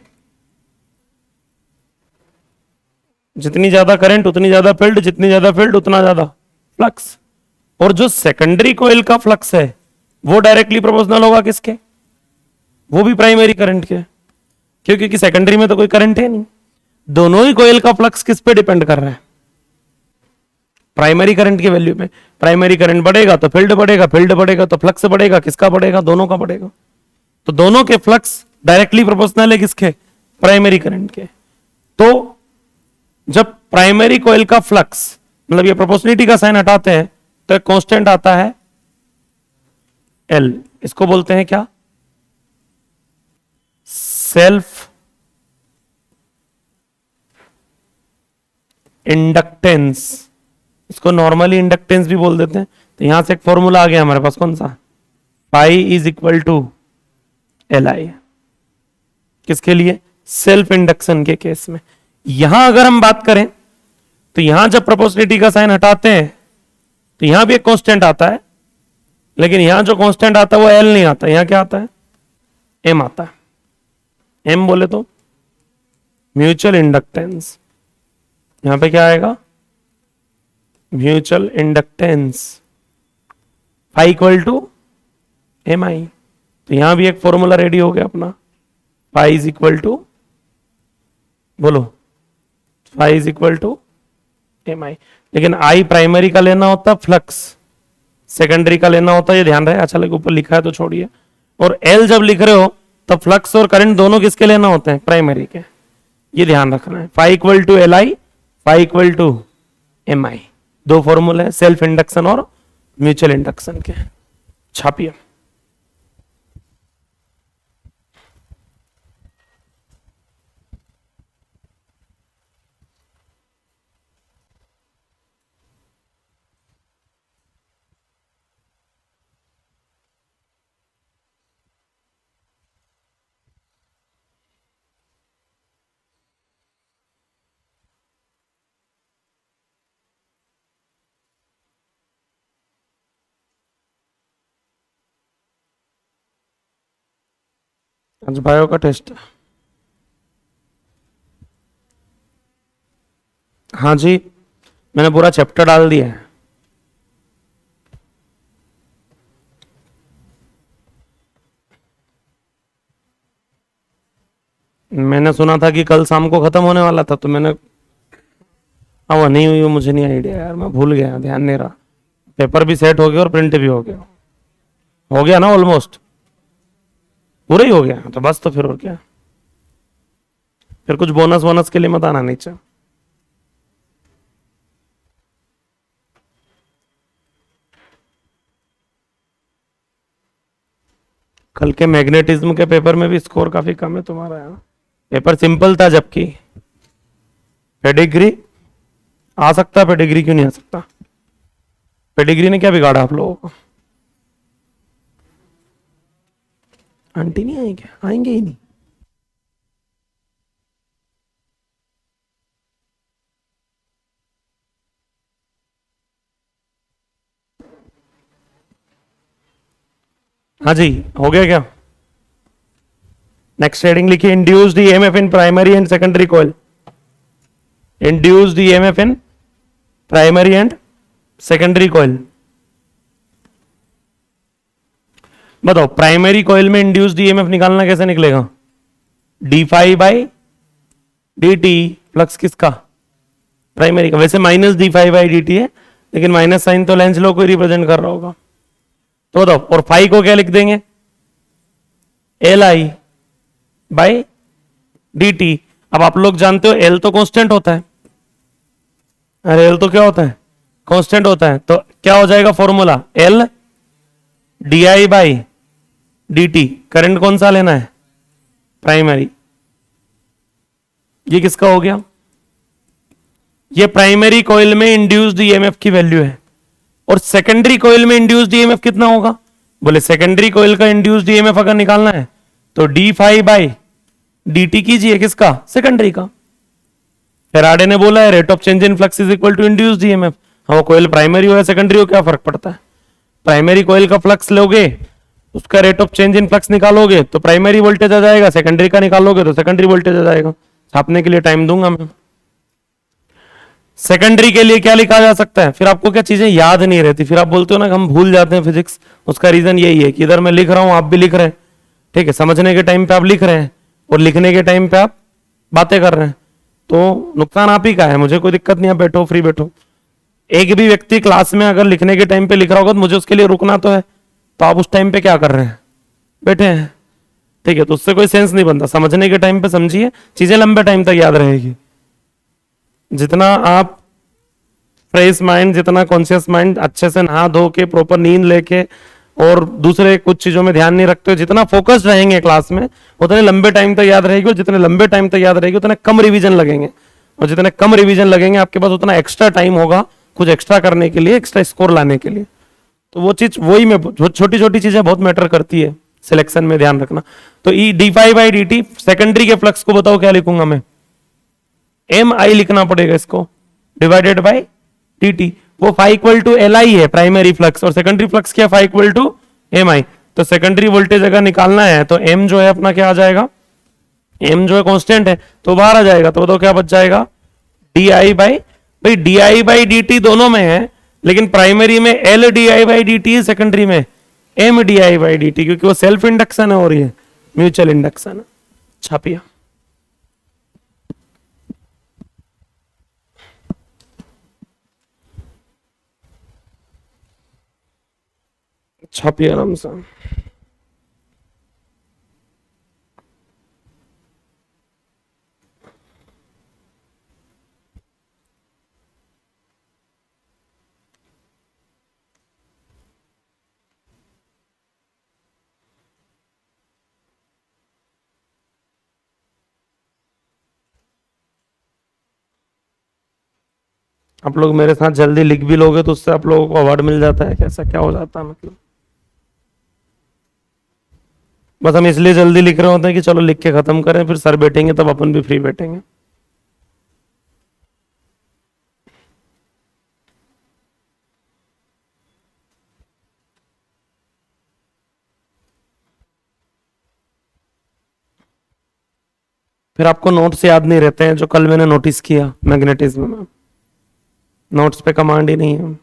जितनी ज्यादा करंट उतनी ज्यादा फील्ड, जितनी ज्यादा फील्ड उतना ज्यादा फ्लक्स। और जो सेकेंडरी कॉइल का फ्लक्स है वो डायरेक्टली प्रोपोर्शनल होगा किसके? वो भी प्राइमरी करंट के। क्यों? क्योंकि सेकेंडरी में तो कोई करंट है नहीं। दोनों ही कॉइल का फ्लक्स किस पे डिपेंड कर रहा है? प्राइमरी करंट की वैल्यू पे। प्राइमरी करंट बढ़ेगा तो फील्ड बढ़ेगा, फील्ड बढ़ेगा तो फ्लक्स बढ़ेगा। किसका बढ़ेगा? दोनों का बढ़ेगा। तो दोनों के फ्लक्स डायरेक्टली प्रोपोर्शनल है किसके? प्राइमरी करंट के। तो जब प्राइमरी कॉइल का फ्लक्स, मतलब ये प्रोपोर्शनलिटी का साइन हटाते हैं तो एक कांस्टेंट आता है एल, इसको बोलते हैं क्या? Self inductance. इसको नॉर्मली इंडक्टेंस भी बोल देते हैं। तो यहां से एक फॉर्मूला आ गया हमारे पास, कौन सा? Pi is equal to L I. किसके लिए? सेल्फ इंडक्शन के केस में। यहां अगर हम बात करें तो यहां जब प्रोपोर्शनलिटी का साइन हटाते हैं तो यहां भी एक कांस्टेंट आता है, लेकिन यहां जो कांस्टेंट आता है वो एल नहीं आता, यहां क्या आता है? एम आता है। एम बोले तो म्यूचुअल इंडक्टेंस। यहां पे क्या आएगा? Mutual inductance phi equal to M I. तो यहां भी एक फॉर्मूला रेडी हो गया अपना, फाई इज इक्वल टू, बोलो, phi is equal to M I. लेकिन आई प्राइमरी का लेना होता, फ्लक्स सेकेंडरी का लेना होता, ये ध्यान रहे। अच्छा लगे ऊपर लिखा है तो छोड़िए। और एल जब लिख रहे हो तब फ्लक्स और करंट दोनों किसके लेना होते हैं? प्राइमरी के। ये ध्यान रखना है। Phi equal to L I, phi equal to M I. दो फॉर्मूले हैं सेल्फ इंडक्शन और म्यूचुअल इंडक्शन के। छापिए। आज बायो का टेस्ट है। हाँ जी, मैंने पूरा चैप्टर डाल दिया है। मैंने सुना था कि कल शाम को खत्म होने वाला था, तो मैंने, अब वो नहीं हुई, वो मुझे नहीं आइडिया यार, मैं भूल गया, ध्यान नहीं रहा। पेपर भी सेट हो गया और प्रिंट भी हो गया ना ऑलमोस्ट, पूरा ही हो गया, तो बस, तो फिर और क्या, फिर कुछ बोनस वोनस के लिए मत आना नीचे। कल के मैग्नेटिज्म के पेपर में भी स्कोर काफी कम है तुम्हारा यार, पेपर सिंपल था, जबकि पेडिग्री आ सकता, पेडिग्री क्यों नहीं आ सकता? पेडिग्री ने क्या बिगाड़ा आप लोगों को? आंटी नहीं आएंगे, आएंगे ही नहीं। हाँ जी, हो गया क्या? नेक्स्ट हेडिंग लिखिए, induced EMF in primary and secondary coil. Induced EMF in primary and secondary coil. बताओ, प्राइमरी कॉइल में इंड्यूस्ड ईएमएफ निकालना कैसे निकलेगा? D phi by d T, flux किसका? प्राइमरी का। वैसे minus D phi by d t है, लेकिन माइनस साइन तो लेंस लॉ को रिप्रेजेंट कर रहा होगा। तो बताओ, और फाइव को क्या लिख देंगे? L I by d T. अब आप लोग जानते हो एल तो कांस्टेंट होता है, अरे एल तो क्या होता है? कांस्टेंट होता है। तो क्या हो जाएगा formula? L d I by d T. Current कौन सा लेना है? प्राइमरी। ये किसका हो गया? ये प्राइमरी कॉइल में इंड्यूस्ड ईएमएफ की वैल्यू है। और सेकेंडरी कॉइल में इंड्यूस्ड ईएमएफ कितना होगा? बोले सेकेंडरी कॉइल का इंड्यूस्ड ईएमएफ अगर निकालना है तो d phi by d t कीजिए, किसका? सेकेंडरी का। फेराडे ने बोला है rate of change in flux is equal to induced EMF. हाँ, कोयल प्राइमरी हो या सेकेंडरी हो, क्या फर्क पड़ता है? प्राइमरी कोयल का फ्लक्स लोगे, उसका rate of change in flux निकालोगे तो प्राइमरी वोल्टेज आ जाएगा, सेकेंडरी का निकालोगे तो सेकेंडरी वोल्टेज आ जाएगा। छापने के लिए टाइम दूंगा मैं। सेकेंडरी के लिए क्या लिखा जा सकता है? फिर आपको क्या चीजें याद नहीं रहती, फिर आप बोलते हो ना कि हम भूल जाते हैं फिजिक्स। उसका रीजन यही है कि इधर मैं लिख रहा हूं, आप भी लिख रहे हैं, ठीक है, समझने के टाइम पे आप लिख रहे हैं और लिखने के टाइम पे आप बातें कर रहे हैं, तो नुकसान आप ही का है, मुझे कोई दिक्कत नहीं है, बैठो फ्री बैठो। एक भी व्यक्ति क्लास में अगर लिखने के टाइम पे लिख रहा होगा तो मुझे उसके लिए रुकना तो है, तो आप उस टाइम पे क्या कर रहे हैं? बैठे हैं, ठीक है, तो उससे कोई सेंस नहीं बनता। समझने के टाइम पे समझिए, चीजें लंबे टाइम तक याद रहेगी। जितना आप फ्रेश माइंड, जितना कॉन्शियस माइंड अच्छे से नहा धो के प्रॉपर नींद लेके और दूसरे कुछ चीजों में ध्यान नहीं रखते हो, जितना फोकस रहेंगे क्लास में, उतने लंबे टाइम तक याद रहेगी। और जितने लंबे टाइम तक याद रहेगी उतने कम रिवीजन लगेंगे, और जितने कम रिवीजन लगेंगे आपके पास उतना एक्स्ट्रा टाइम होगा कुछ एक्स्ट्रा करने के लिए, एक्स्ट्रा स्कोर लाने के लिए। तो वो चीज वही में छोटी छोटी चीजें बहुत मैटर करती है, सिलेक्शन में ध्यान रखना। तो E D phi by d T, secondary के फ्लक्स को बताओ क्या लिखूंगा मैं? एम आई लिखना पड़ेगा इसको, डिवाइडेड बाई डी टी। वो phi equal to L I है प्राइमरी फ्लक्स, और सेकेंडरी फ्लक्स क्या? Phi equal to M I. तो सेकेंडरी वोल्टेज अगर निकालना है तो एम जो है अपना क्या आ जाएगा? एम जो है कांस्टेंट है तो बाहर आ जाएगा, तो बताओ क्या बच जाएगा? डी आई बाई, भाई d I by d t दोनों में है, लेकिन प्राइमरी में L d I by d t है, सेकेंडरी में M d I by d t, क्योंकि वो सेल्फ इंडक्शन है और ये म्यूचुअल इंडक्शन है। छापिया, छापिया आराम से। आप लोग मेरे साथ जल्दी लिख भी लोगे तो उससे आप लोगों को अवार्ड मिल जाता है, कैसा क्या हो जाता है मतलब? बस हम इसलिए जल्दी लिख रहे होते हैं कि चलो लिख के खत्म करें, फिर सर बैठेंगे तब अपन भी फ्री बैठेंगे। फिर आपको नोट्स याद नहीं रहते हैं जो कल मैंने नोटिस किया मैग्नेटिज्म में, नोट्स पे कमांड ही नहीं है।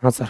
हाँ सर।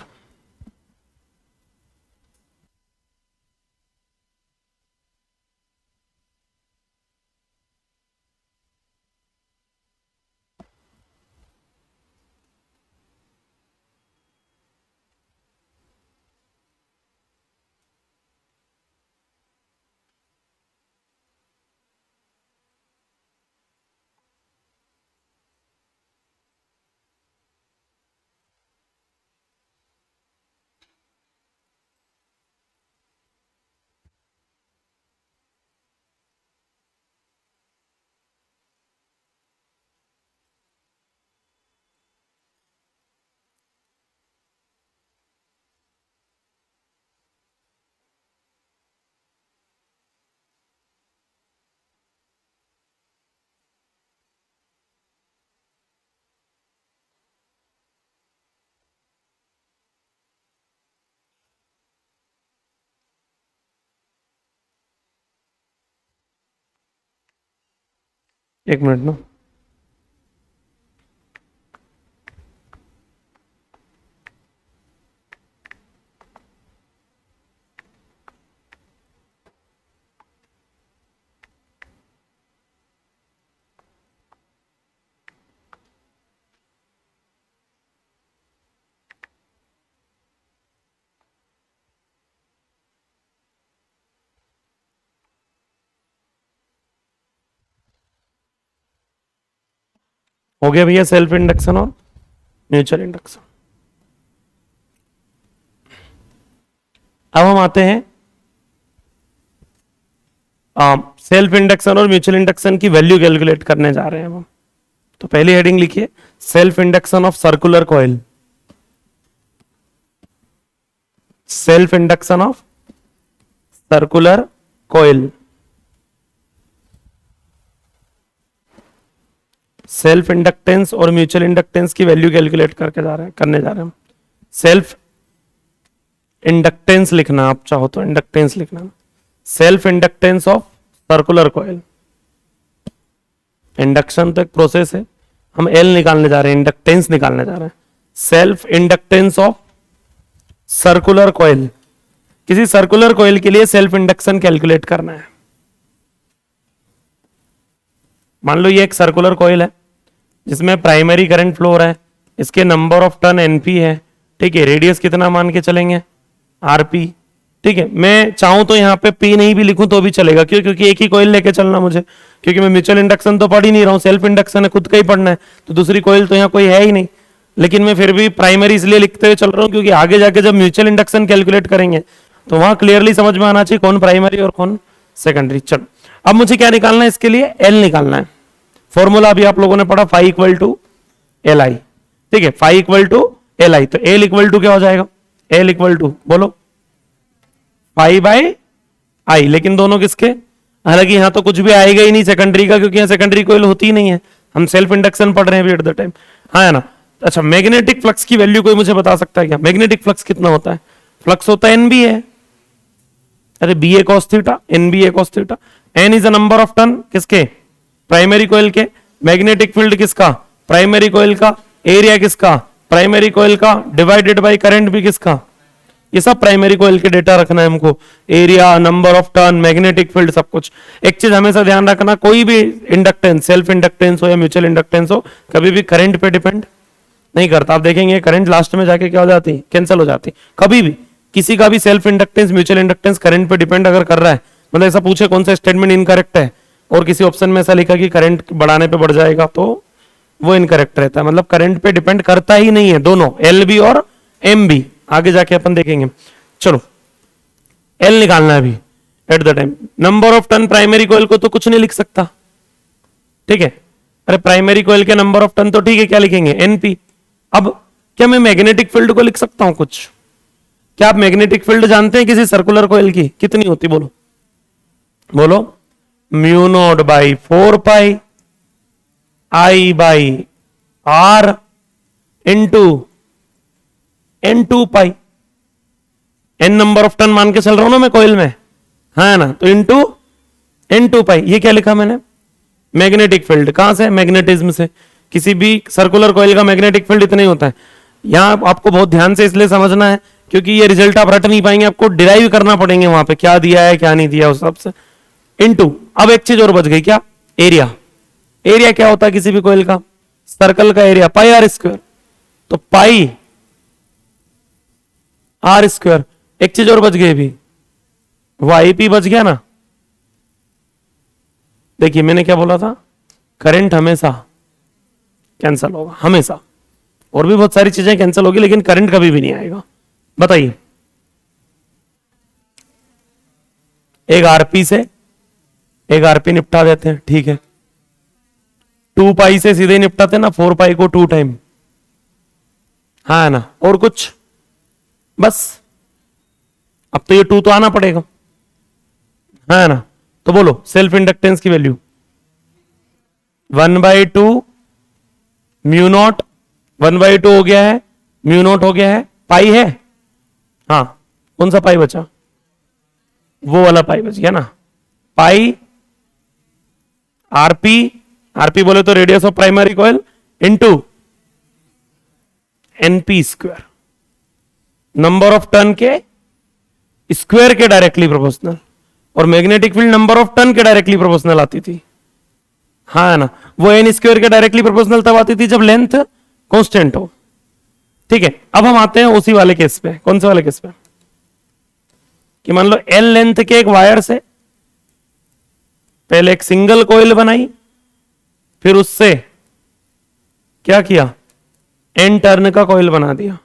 एक मिनट ना। हो गया भैया सेल्फ इंडक्शन और म्यूचुअल इंडक्शन। अब हम आते हैं सेल्फ इंडक्शन और म्यूचुअल इंडक्शन की वैल्यू कैलकुलेट करने जा रहे हैं हम। तो पहली हेडिंग लिखिए self induction of circular coil. Self induction of circular coil. Self inductance और म्यूचुअल इंडक्टेंस की वैल्यू कैलकुलेट करने जा रहे हैं हम। सेल्फ इंडक्टेंस लिखना, आप चाहो तो इंडक्टेंस लिखना। Self inductance of circular coil. Induction तो एक प्रोसेस है, हम एल निकालने जा रहे हैं, इंडक्टेंस निकालने जा रहे हैं। Self inductance of circular coil. किसी सर्कुलर कॉइल के लिए सेल्फ इंडक्शन कैलकुलेट करना है। मान लो ये एक सर्कुलर कॉइल है जिसमें प्राइमरी करंट फ्लो हो रहा है, इसके नंबर ऑफ टर्न एनपी है, ठीक है। रेडियस कितना मान के चलेंगे, आरपी, ठीक है। मैं चाहूं तो यहाँ पे पी नहीं भी लिखूं तो भी चलेगा, क्यों? क्योंकि एक ही कॉइल लेके चलना मुझे, क्योंकि मैं म्यूचुअल इंडक्शन तो पढ़ ही नहीं रहा हूं, सेल्फ इंडक्शन है, खुद का ही पढ़ना है, तो दूसरी कॉइल तो यहाँ कोई है ही नहीं। लेकिन मैं फिर भी प्राइमरी इसलिए लिखते हुए चल रहा हूँ क्योंकि आगे जाके जब म्यूचुअल इंडक्शन कैलकुलेट करेंगे तो वहां क्लियरली समझ में आना चाहिए कौन प्राइमरी और कौन सेकेंडरी। चलो अब मुझे क्या निकालना है, इसके लिए एल निकालना है। फॉर्मूला अभी आप लोगों ने पढ़ा phi equal to L I, ठीक है। Phi equal to L I, तो एल इक्वल टू क्या हो जाएगा, एल इक्वल टू बोलो फाई बाय आई, लेकिन दोनों किसके, हालांकि यहां तो कुछ भी आएगा ही नहीं सेकेंडरी का, क्योंकि यहां सेकेंडरी कोई होती ही नहीं है, हम सेल्फ इंडक्शन पढ़ रहे हैं एट द टाइम, हाँ है ना। अच्छा मैग्नेटिक फ्लक्स की वैल्यू कोई मुझे बता सकता है क्या, मैग्नेटिक फ्लक्स कितना होता है, फ्लक्स होता है एनबी है, अरे B A cos theta, N B A cos theta, N is the number of turn किसके, प्राइमरी कॉइल के, मैग्नेटिक फील्ड किसका, प्राइमरी कॉइल का, एरिया किसका, प्राइमरी कॉइल का, डिवाइडेड बाय करंट भी किसका, ये सब प्राइमरी कॉइल के डेटा रखना है हमको, area, number of turn, magnetic field, सब कुछ। एक चीज हमेशा ध्यान रखना, कोई भी इंडक्टेंस, सेल्फ इंडक्टेंस हो या म्यूचुअल इंडक्टेंस हो, कभी भी करंट पे डिपेंड नहीं करता। आप देखेंगे करंट लास्ट में जाके क्या हो जाती है, कैंसिल हो जाती है। कभी भी किसी का भी self inductance, mutual inductance current पे डिपेंड अगर कर रहा है, मतलब ऐसा पूछे कौन सा स्टेटमेंट इनकरेक्ट है और किसी ऑप्शन में ऐसा लिखा कि करंट बढ़ाने पे बढ़ जाएगा, तो वो इनकरेक्ट रहता है। मतलब करंट पे डिपेंड करता ही नहीं है, दोनों एल बी और एम बी, आगे जाके अपन देखेंगे। चलो एल निकालना है अभी at the time. Number of turn primary coil को तो कुछ नहीं लिख सकता, ठीक है। अरे प्राइमरी कॉइल के नंबर ऑफ टर्न तो ठीक है, क्या लिखेंगे, एनपी। अब क्या मैं मैग्नेटिक फील्ड को लिख सकता हूं कुछ, क्या आप मैग्नेटिक फील्ड जानते हैं किसी सर्कुलर कॉइल की कितनी होती, बोलो बोलो, mu naught by 4 pi I by R into N2 pi, N number of turn मान के चल रहा हूं ना मैं कॉइल में, है ना, तो इंटू N2 पाई। ये क्या लिखा मैंने, मैग्नेटिक फील्ड। कहां से, मैग्नेटिज्म से। किसी भी सर्कुलर कॉइल का मैग्नेटिक फील्ड इतना ही होता है। यहां आपको बहुत ध्यान से इसलिए समझना है क्योंकि ये रिजल्ट आप रट नहीं पाएंगे, आपको डिराइव करना पड़ेंगे वहां पे क्या दिया है क्या नहीं दिया उस हिसाब से। इनटू, अब एक चीज और बच गई, क्या, एरिया। एरिया क्या होता है किसी भी कॉइल का, सर्कल का एरिया पाई आर स्क्वायर, तो पाई आर स्क्वायर। एक चीज और बच गई अभी, वाई पी बच गया ना। देखिए मैंने क्या बोला था, करंट हमेशा कैंसल होगा, हमेशा। और भी बहुत सारी चीजें कैंसिल होगी लेकिन करंट कभी भी नहीं आएगा। बताइए, एक आरपी से एक आरपी निपटा देते हैं, ठीक है। 2 पाई से सीधे निपटाते ना, 4 पाई को 2 टाइम, हाँ है ना, और कुछ, बस। अब तो ये 2 तो आना पड़ेगा, है ना। तो बोलो सेल्फ इंडक्टेंस की वैल्यू 1/2 म्यू नॉट, 1/2 हो गया है, म्यू नॉट हो गया है, पाई है, हाँ, कौन सा पाई बचा, वो वाला पाई बच गया ना, पाई आरपी, आरपी बोले तो radius of primary coil, into NP square, number of turn के स्क्वायर के डायरेक्टली प्रोपोर्शनल। और magnetic field number of turn के डायरेक्टली प्रोपोर्शनल आती थी, हाँ है ना। वो एन स्क्वायर के डायरेक्टली प्रोपोर्शनल तब आती थी जब लेंथ कांस्टेंट हो, ठीक है। अब हम आते हैं उसी वाले केस पे, कौन से वाले केस पे, कि मान लो एल लेंथ के एक वायर से पहले एक सिंगल कॉइल बनाई, फिर उससे क्या किया, एन टर्न का कॉइल बना दिया,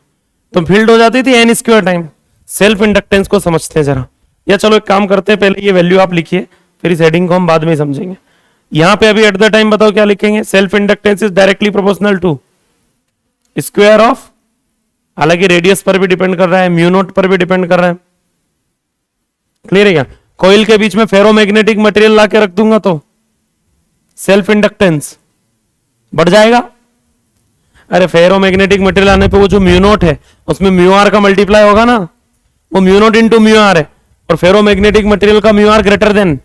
तो फील्ड हो जाती थी N square time. Self inductance को समझते हैं जरा, या चलो एक काम करते हैं, पहले ये वैल्यू आप लिखिए, फिर इस हेडिंग को हम बाद में ही समझेंगे। यहां पे अभी एट द टाइम बताओ क्या लिखेंगे, self inductance is directly proportional to square of, हालांकि रेडियस पर भी डिपेंड कर रहा है, म्यू नोट पर भी डिपेंड कर रहा है, क्लियर है क्या। कॉइल के बीच में फेरोमैग्नेटिक मटेरियल ला के रख दूंगा तो सेल्फ इंडक्टेंस बढ़ जाएगा। अरे फेरोमैग्नेटिक मटेरियल आने पे वो जो म्यू नोट है उसमें म्यू आर का मल्टीप्लाई होगा ना, वो mu naught into mu R है। और फेरोमैग्नेटिक मटेरियल का म्यू आर ग्रेटर देन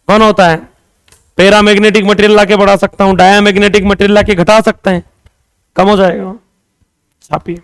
कौन होता है, पैरामैग्नेटिक मटेरियल लाके बढ़ा सकता हूं, डायामैग्नेटिक मटेरियल लाके घटा सकते हैं, कम हो जाएगा। छापिए,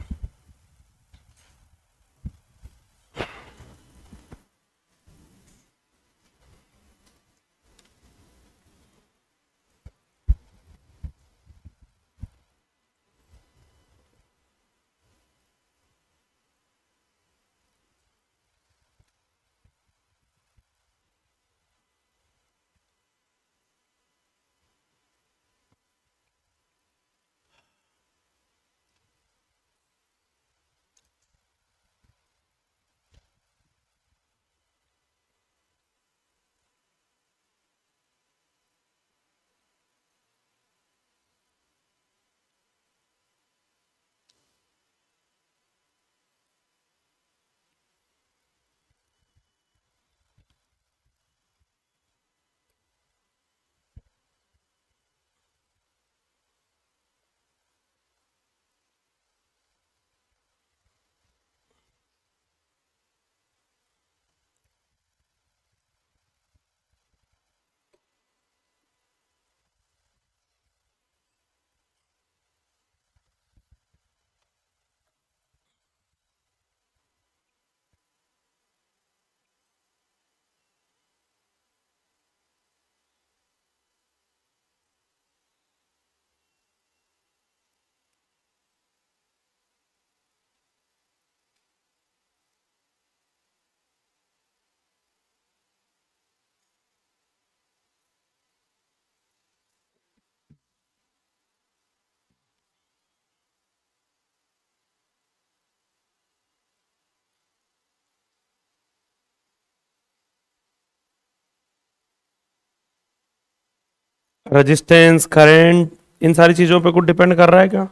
रेजिस्टेंस, करंट, इन सारी चीजों पे कुछ डिपेंड कर रहा है क्या,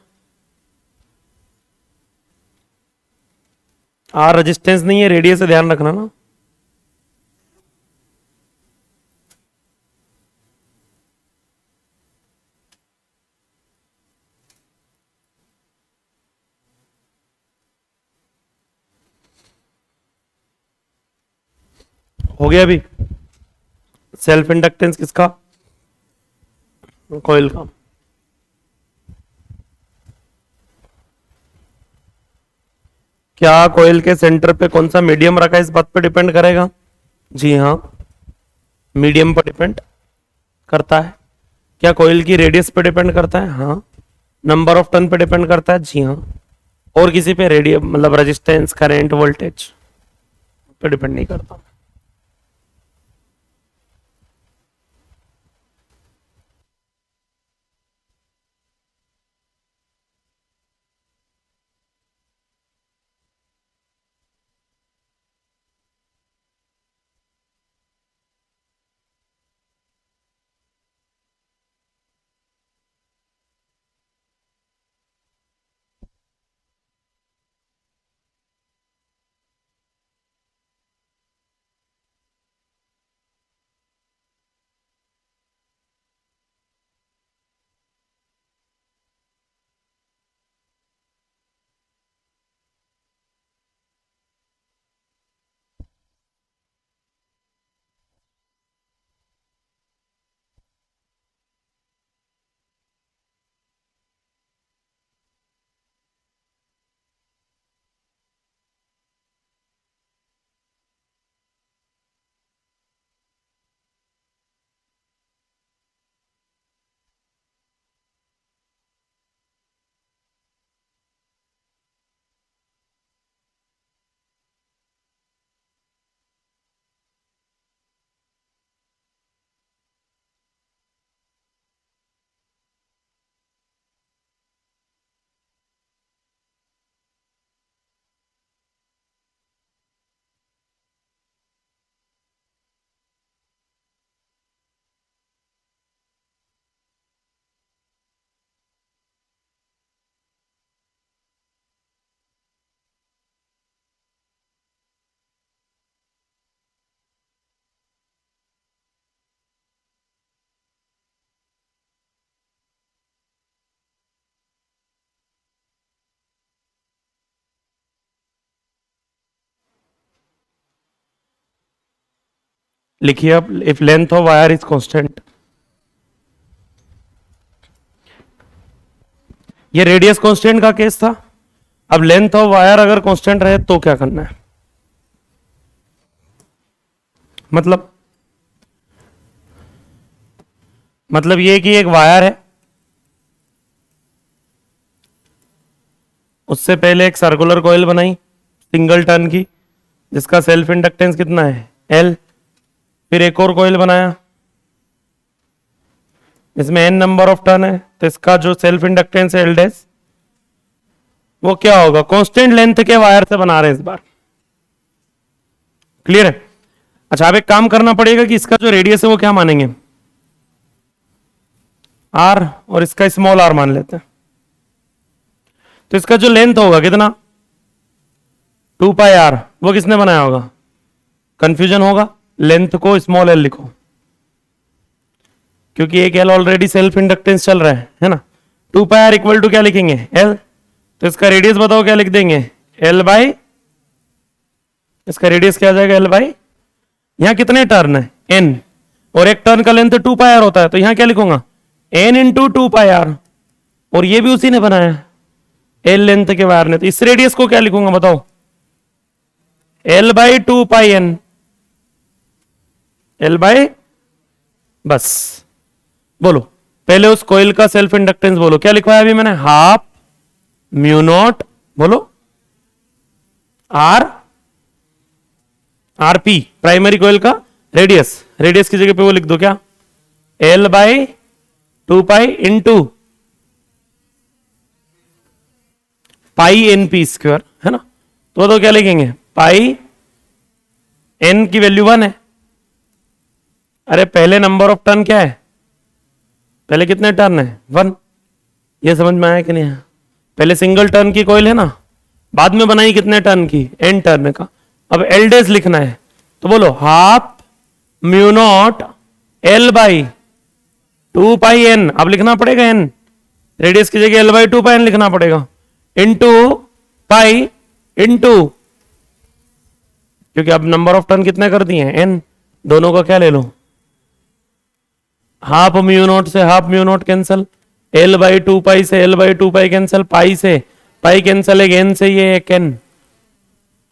आर रेजिस्टेंस नहीं है, रेडियस से ध्यान रखना ना। हो गया अभी सेल्फ इंडक्टेंस किसका, कॉइल का। क्या कॉइल के सेंटर पे कौन सा मीडियम रखा है इस बात पे डिपेंड करेगा? जी हाँ, मीडियम पर डिपेंड करता है। क्या कॉइल की रेडियस पे डिपेंड करता है? हाँ। नंबर ऑफ टर्न पे डिपेंड करता है? जी हाँ। और किसी पे रेडियस मतलब रेजिस्टेंस, करंट, वोल्टेज पे डिपेंड नहीं करता। लिखिए अब, if length of wire is constant, ये रेडियस कांस्टेंट का केस था। अब लेंथ ऑफ वायर अगर कांस्टेंट रहे तो क्या करना है? मतलब ये कि एक वायर है, उससे पहले एक सर्कुलर कॉइल बनाई सिंगल टर्न की जिसका सेल्फ इंडक्टेंस कितना है? L। फिर एक और कॉइल बनाया, इसमें n नंबर ऑफ टर्न है, तो इसका जो सेल्फ इंडक्टेंस है L डैश, वो क्या होगा? कांस्टेंट लेंथ के वायर से बना रहे हैं इस बार। क्लियर है? अच्छा, अब एक काम करना पड़ेगा कि इसका जो रेडियस है वो क्या मानेंगे? R, और इसका स्मॉल r मान लेते हैं। तो इसका जो लेंथ होगा कितना? 2 पाई r। वो किसने बनाया होगा? कंफ्यूजन होगा, लेंथ को स्मॉल l लिखो, क्योंकि एक l ऑलरेडी सेल्फ इंडक्टेंस चल रहा है ना। 2 पाई r इक्वल टू क्या लिखेंगे? L। तो इसका रेडियस बताओ क्या लिख देंगे? L बाई, इसका रेडियस क्या आ जाएगा? L बाई, यहां कितने टर्न है? N, और एक टर्न का लेंथ 2 पाई r होता है, तो यहां क्या लिखूंगा? N इंटू 2 पाई r, और ये भी उसी ने बनाया L लेंथ के वायर ने, तो इस रेडियस को क्या लिखूंगा बताओ? L by 2 pi N, L by, बस बोलो पहले उस कॉइल का सेल्फ इंडक्टेंस बोलो, क्या लिखवाया अभी मैंने? हाफ म्यू नॉट, बोलो आर पी, प्राइमरी कॉइल का रेडियस, रेडियस की जगह पे वो लिख दो क्या? L by 2 pi into pi N P square, है ना। तो क्या लिखेंगे? पाई एन की वैल्यू 1 है। अरे पहले नंबर ऑफ टर्न क्या है? पहले कितने टर्न है? 1। ये समझ में आया कि नहीं? पहले सिंगल टर्न की कॉइल है ना, बाद में बनाई कितने टर्न की? एन टर्न का। अब एल डेज लिखना है, तो बोलो half mu naught L by 2 pi N. अब लिखना पड़ेगा एन, रेडियस की जगह एल बाई 2 पाई एन लिखना पड़ेगा, इंटू पाई इंटू क्योंकि अब नंबर ऑफ टर्न कितने कर दिए एन, दोनों का क्या ले लो, हाफ म्यू नॉट से half mu naught cancel, L by two pi से L by two pi cancel, pi से पाई कैंसल, एक एन से ये एक एन,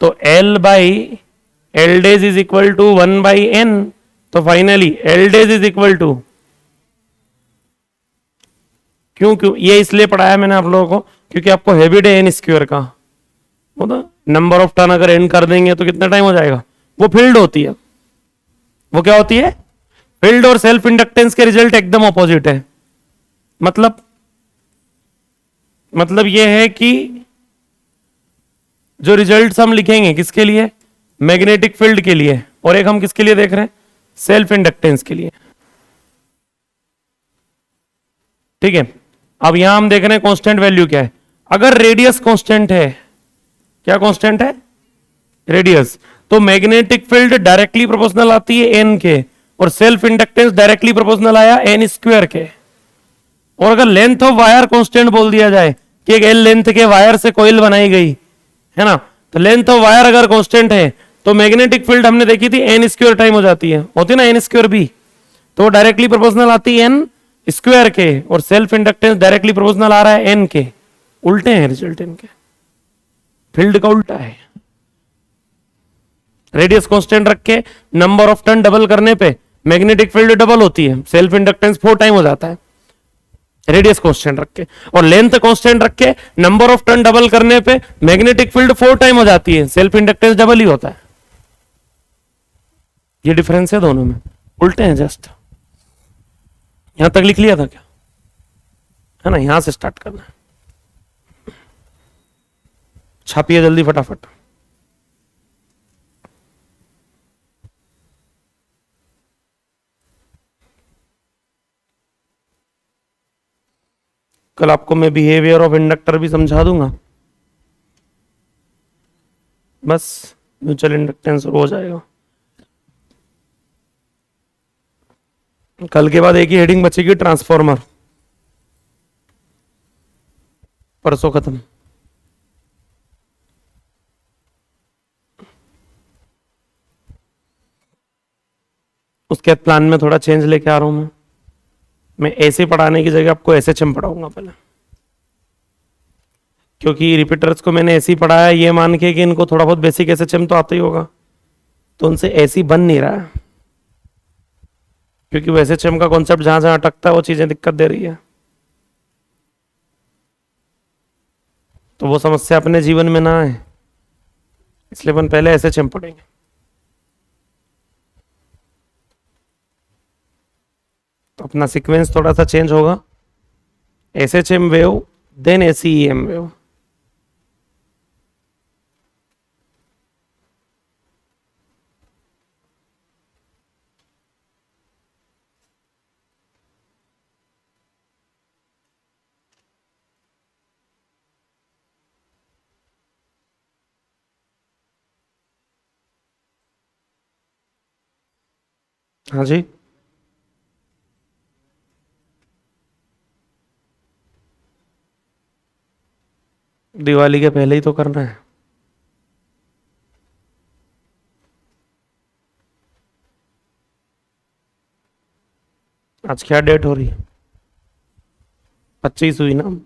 तो L by L days is equal to one by N, तो finally L days is equal to, क्यों क्यों ये इसलिए पढ़ाया मैंने आप लोगों को क्योंकि आपको हैबिट है एन स्क्वायर का, मतलब नंबर ऑफ टर्न अगर एन कर देंगे तो कितना टाइम हो जाएगा, वो फील्ड होती है, वो क्या होती है, फील्ड और सेल्फ इंडक्टेंस के रिजल्ट एकदम ऑपोजिट है। मतलब ये है कि जो रिजल्ट्स हम लिखेंगे किसके लिए, मैग्नेटिक फील्ड के लिए, और एक हम किसके लिए देख रहे हैं, सेल्फ इंडक्टेंस के लिए। ठीक है, अब यहां हम देख रहे हैं कांस्टेंट वैल्यू क्या है, अगर रेडियस कांस्टेंट है, क्या कांस्टेंट है, रेडियस, तो मैग्नेटिक फील्ड डायरेक्टली प्रोपोर्शनल आती है एन के, और सेल्फ इंडक्टेंस डायरेक्टली प्रोपोर्शनल आया एन स्क्वायर के। और अगर लेंथ ऑफ वायर कांस्टेंट बोल दिया जाए कि एक एल लेंथ के वायर से कोइल बनाई गई है ना, तो लेंथ ऑफ वायर अगर कांस्टेंट है तो मैग्नेटिक फील्ड हमने देखी थी एन स्क्वायर टाइम हो जाती है, होती ना एन स्क्वायर भी, तो वो डायरेक्टली प्रोपोर्शनल आती है एन स्क्वायर के, और सेल्फ इंडक्टेंस डायरेक्टली प्रोपोर्शनल आ रहा है एन के, उल्टे हैं रिजल्ट इनके, फील्ड का उल्टा है। रेडियस कांस्टेंट रख के नंबर ऑफ टर्न डबल करने पे मैग्नेटिक फील्ड डबल होती है, सेल्फ इंडक्टेंस 4 टाइम हो जाता है रेडियस कांस्टेंट रख के, और लेंथ कांस्टेंट रख के नंबर ऑफ टर्न डबल करने पे मैग्नेटिक फील्ड 4 टाइम हो जाती है, सेल्फ इंडक्टेंस डबल ही होता है। ये डिफरेंस है दोनों में, उल्टे हैं जस्ट। यहां तक लिख लिया था क्या, है ना, यहां से स्टार्ट करना है, छापिए जल्दी फटाफट। कल आपको मैं बिहेवियर ऑफ इंडक्टर भी समझा दूंगा, बस म्यूचुअल इंडक्टेंस हो जाएगा। कल के बाद एक ही हेडिंग बचेगी, ट्रांसफॉर्मर, परसों खत्म। उसके बाद प्लान में थोड़ा चेंज लेके आ रहा हूं मैं ऐसे पढ़ाने की जगह आपको एसएचएम पढ़ाऊंगा पहले, क्योंकि रिपीटर्स को मैंने ऐसे ही पढ़ाया ये मान के कि इनको थोड़ा बहुत बेसिक एसएचएम तो आता ही होगा, तो उनसे ऐसे ही बन नहीं रहा है, क्योंकि वो एसएचएम का कॉन्सेप्ट जहां जहां अटकता है वो चीजें दिक्कत दे रही है, तो वो समस्या अपने जीवन में ना आए, इसलिए अपन पहले एसएचएम पढ़ेंगे। तो अपना सीक्वेंस थोड़ा सा चेंज होगा, एसएचएम वेव देन एसीईएम वेव। हाँ जी, दिवाली के पहले ही तो करना है। आज क्या डेट हो रही है, 25 हुई ना,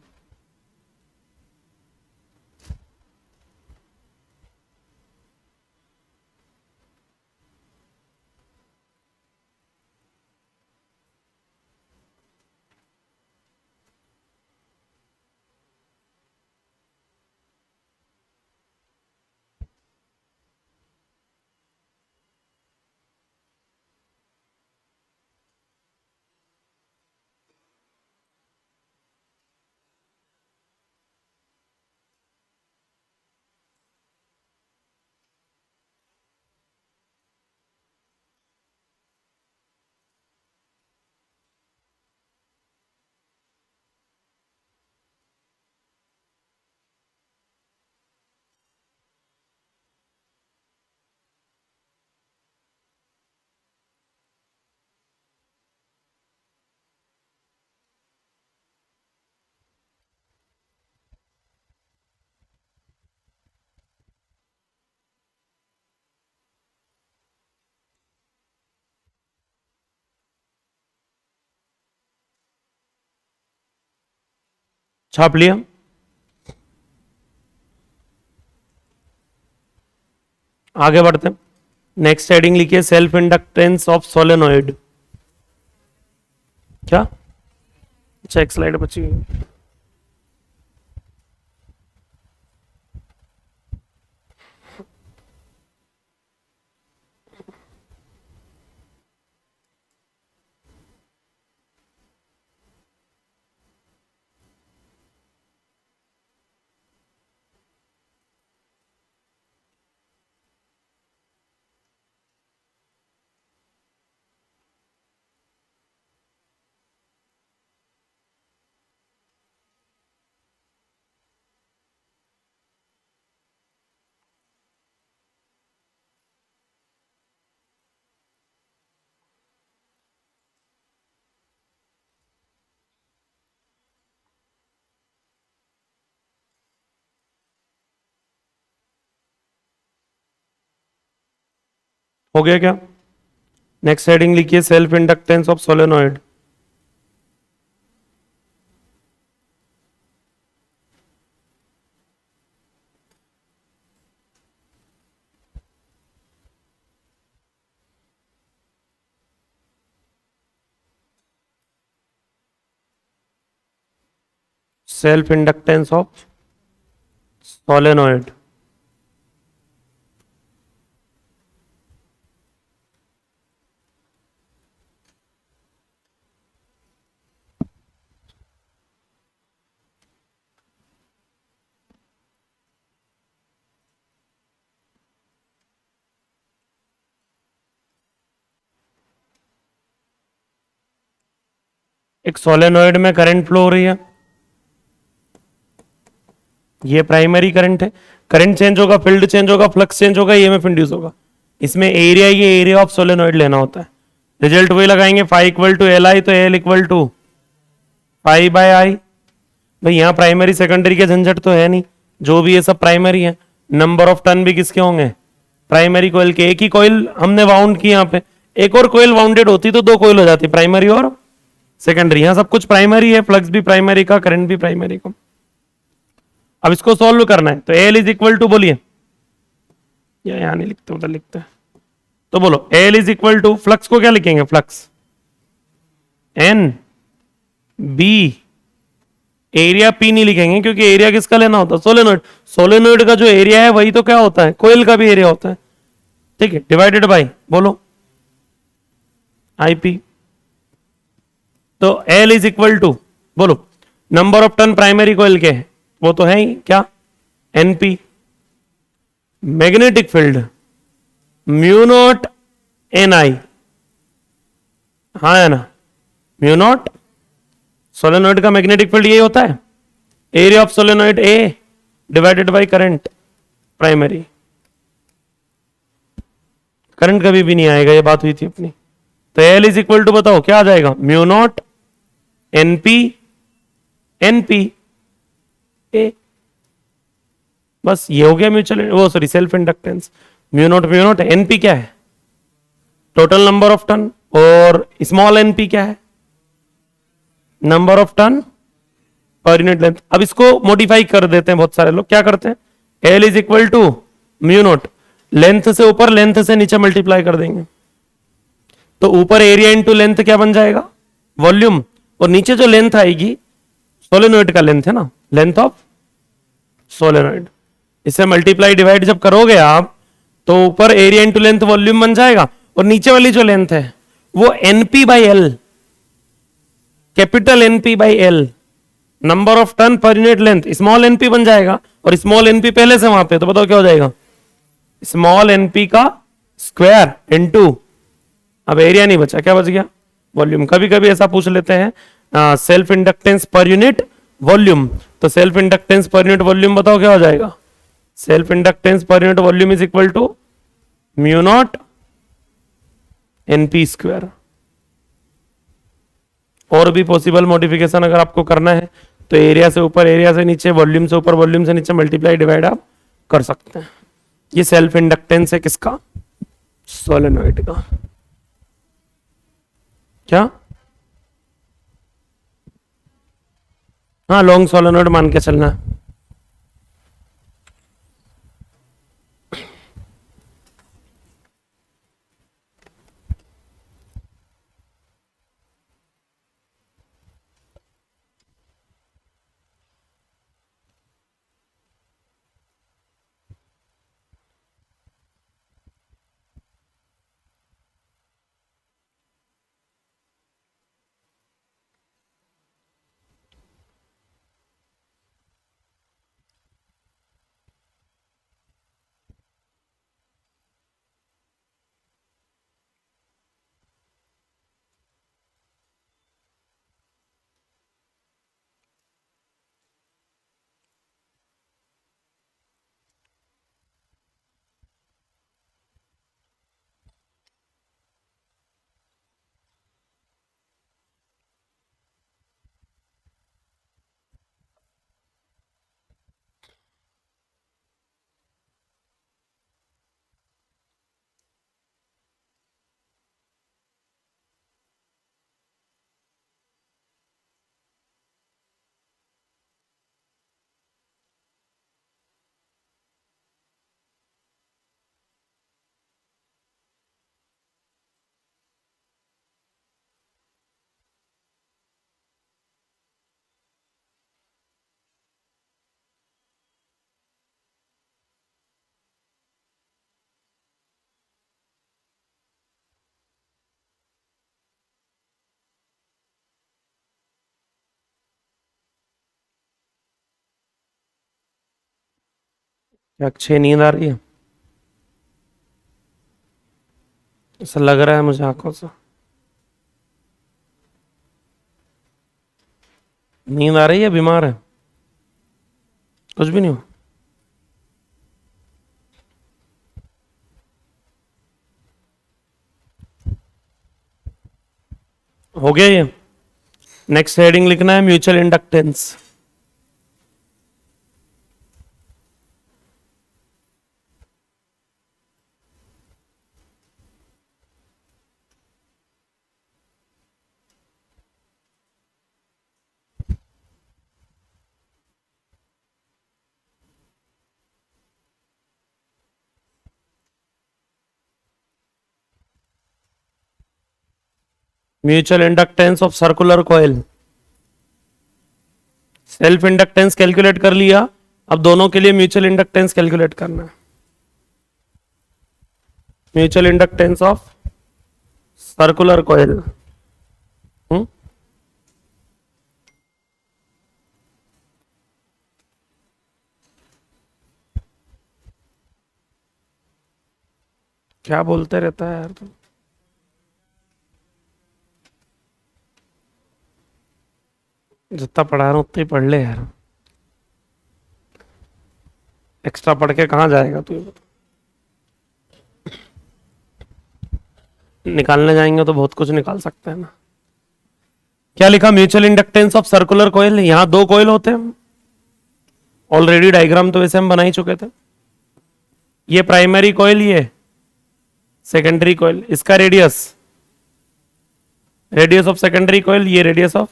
छाप लिया। आगे बढ़ते हैं। नेक्स्ट हेडिंग लिखिए सेल्फ इंडक्टेंस ऑफ सोलेनोइड। क्या? अच्छा एक स्लाइड बची हुई। हो गया क्या? नेक्स्ट हेडिंग लिखिए self inductance of solenoid. Self inductance of solenoid. एक सोलेनोइड में करंट फ्लो हो रही है, ये प्राइमरी करंट है। करंट चेंज होगा, फील्ड चेंज होगा, फ्लक्स चेंज होगा, ईएमएफ इंड्यूस होगा। इसमें एरिया, ये एरिया ऑफ सोलेनोइड लेना होता है। रिजल्ट वही लगाएंगे, phi equal to L I, तो L equal to phi by I. भाई यहाँ प्राइमरी सेकेंडरी के झंझट तो है नहीं, जो भी ये सब प्राइमरी है। नंबर ऑफ टर्न भी किसके होंगे? प्राइमरी कोयल के। एक ही कोयल हमने वाउंड की यहाँ पे, एक और कोयल वाउंडेड होती तो दो कोयल हो जाती, प्राइमरी और सेकेंडरी। यहाँ सब कुछ प्राइमरी है, फ्लक्स भी प्राइमरी का, करंट भी प्राइमरी का। अब इसको सॉल्व करना है, तो एल इज इक्वल टू, बोलिए, या यहां नहीं लिखते, उधर लिखते हैं, तो बोलो L is equal to, flux को क्या लिखेंगे? Flux N B, area P नहीं लिखेंगे क्योंकि एरिया किसका लेना होता है? सोलेनोइड। सोलेनोइड का जो एरिया है वही तो क्या होता है? कोयल का भी एरिया होता है, ठीक है, डिवाइडेड बाय, बोलो, आईपी। तो एल इज इक्वल टू, बोलो, number of turn primary coil के, वो तो है ही क्या? NP. Magnetic field mu naught N I, हाँ है ना, म्यू नॉट। सोलेनोइड का मैग्नेटिक फील्ड यही होता है, area of solenoid A divided by current primary. Current कभी भी नहीं आएगा, ये बात हुई थी अपनी। तो एल इज इक्वल टू, बताओ क्या आ जाएगा? म्यू नॉट एनपी, एनपी ए, बस ये हो गया म्यूचुअल, वो sorry self inductance. Mu naught NP क्या है? टोटल नंबर ऑफ टर्न, और स्मॉल एनपी क्या है? Number of turn per unit length. अब इसको मॉडिफाई कर देते हैं, बहुत सारे लोग क्या करते हैं, L is equal to mu naught, length से ऊपर लेंथ से नीचे मल्टीप्लाई कर देंगे, तो ऊपर एरिया इंटू लेंथ क्या बन जाएगा? वॉल्यूम, और नीचे जो लेंथ आएगी सोलेनोइड का लेंथ है ना, लेंथ ऑफ सोलेनोइड। इसे मल्टीप्लाई डिवाइड जब करोगे आप, तो ऊपर एरिया इंटू लेंथ वॉल्यूम बन जाएगा, और नीचे वाली जो लेंथ है वो NP by L, capital NP by L, number of turn per unit length, small NP बन जाएगा, और स्मॉल एनपी पहले से वहां पे, तो बताओ क्या हो जाएगा? स्मॉल एनपी का स्क्वायर इनटू, अब एरिया नहीं बचा, क्या बच गया? वॉल्यूम। कभी कभी ऐसा पूछ लेते हैं self inductance per unit volume, तो self inductance per unit volume बताओ क्या हो जाएगा? Self inductance per unit volume is equal to mu naught NP square. और भी पॉसिबल मॉडिफिकेशन अगर आपको करना है तो एरिया से ऊपर एरिया से नीचे, वॉल्यूम से ऊपर वॉल्यूम से नीचे मल्टीप्लाई डिवाइड आप कर सकते हैं। ये सेल्फ इंडक्टेंस है किसका? सोलेनोइड का। क्या हाँ लॉन्ग सोलेनोइड मान के चलना। क्या अच्छी नींद आ रही है? ऐसा लग रहा है मुझे आंखों से। नींद आ रही है, बीमार है? कुछ भी नहीं हो गया ये। नेक्स्ट हेडिंग लिखना है mutual inductance. Mutual inductance of circular coil. Self inductance calculate कर लिया, अब दोनों के लिए म्यूचुअल इंडक्टेंस कैलकुलेट करना है। Mutual inductance of circular coil. क्या बोलते रहता है यार तुम? जितना पढ़ा रहा हूं उतना ही पढ़ ले यार, एक्स्ट्रा पढ़ के कहाँ जाएगा तू? निकालने जाएंगे तो बहुत कुछ निकाल सकते हैं ना। क्या लिखा? Mutual inductance of circular coil. यहां दो कॉइल होते हैं, ऑलरेडी डायग्राम तो वैसे हम बना ही चुके थे। ये प्राइमरी कॉइल, ये सेकेंडरी कॉइल। इसका radius, radius of secondary coil, ये radius of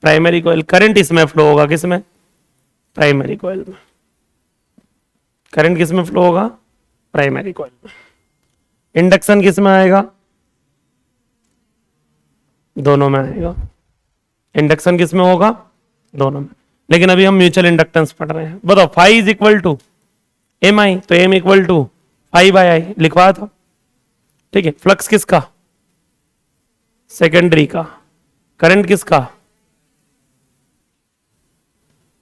primary coil. Current इसमें फ्लो होगा, किसमें? प्राइमरी कॉइल में। करंट किसमें फ्लो होगा? प्राइमरी कॉइल में। इंडक्शन किसमें आएगा? दोनों में आएगा। इंडक्शन किसमें होगा? दोनों में। लेकिन अभी हम म्यूचुअल इंडक्टेंस पढ़ रहे हैं। बताओ, phi is equal to M I, तो M equal to phi by I लिखवाया था, ठीक है। फ्लक्स किसका? सेकेंडरी का। करंट किसका?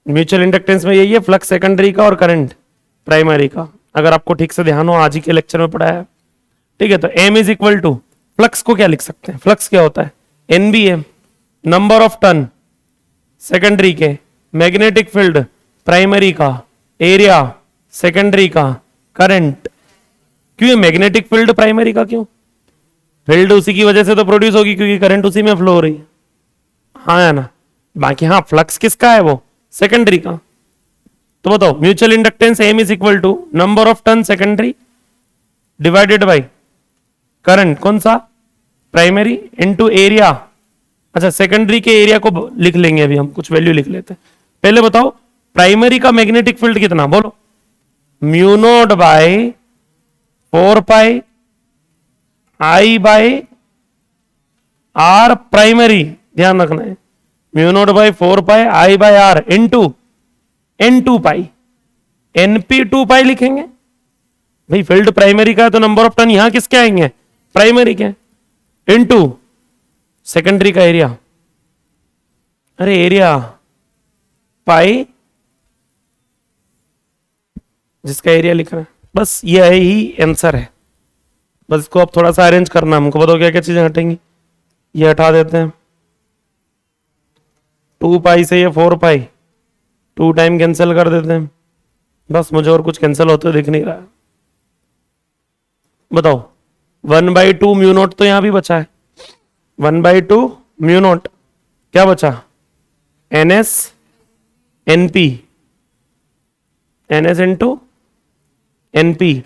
म्यूचुअल इंडक्टेंस में यही है, फ्लक्स सेकेंडरी का और करंट प्राइमरी का। अगर आपको ठीक से ध्यान हो, आज ही के लेक्चर में पढ़ा है, ठीक है। तो M is equal to, flux को क्या लिख सकते हैं? फ्लक्स क्या होता है? N B M, number of turn secondary के, मैग्नेटिक फील्ड प्राइमरी का, एरिया सेकेंडरी का, करंट। क्यों मैग्नेटिक फील्ड प्राइमरी का? क्यों? फील्ड उसी की वजह से तो प्रोड्यूस होगी क्योंकि करंट उसी में फ्लो हो रही है, हाँ है ना। बाकी हाँ, फ्लक्स किसका है? वो सेकेंडरी का। तो बताओ, mutual inductance M is equal to number of turn secondary divided by current, कौन सा? प्राइमरी, इनटू एरिया अच्छा, सेकेंडरी के एरिया को लिख लेंगे, अभी हम कुछ वैल्यू लिख लेते हैं। पहले बताओ प्राइमरी का मैग्नेटिक फील्ड कितना, बोलो। Mu naught by 4 pi I by R primary, ध्यान रखना है, mu naught by 4 pi I by R into N2 pi, NP 2 पाई लिखेंगे। भाई फील्ड प्राइमरी का है तो नंबर ऑफ टर्न यहां किसके आएंगे, प्राइमरी के, इनटू सेकेंडरी का एरिया, अरे एरिया पाई, जिसका एरिया लिख रहा है, बस ये ही आंसर है। बस इसको अब थोड़ा सा अरेंज करना, हमको बताओ क्या क्या चीजें हटेंगी। ये हटा देते हैं, 2 पाई से ये 4 पाई, 2 टाइम कैंसिल कर देते हैं, बस मुझे और कुछ कैंसिल होते दिख नहीं रहा। बताओ 1/2 म्यू नॉट तो यहां भी बचा है, 1/2 म्यू नॉट, क्या बचा, NS NP, NS into NP,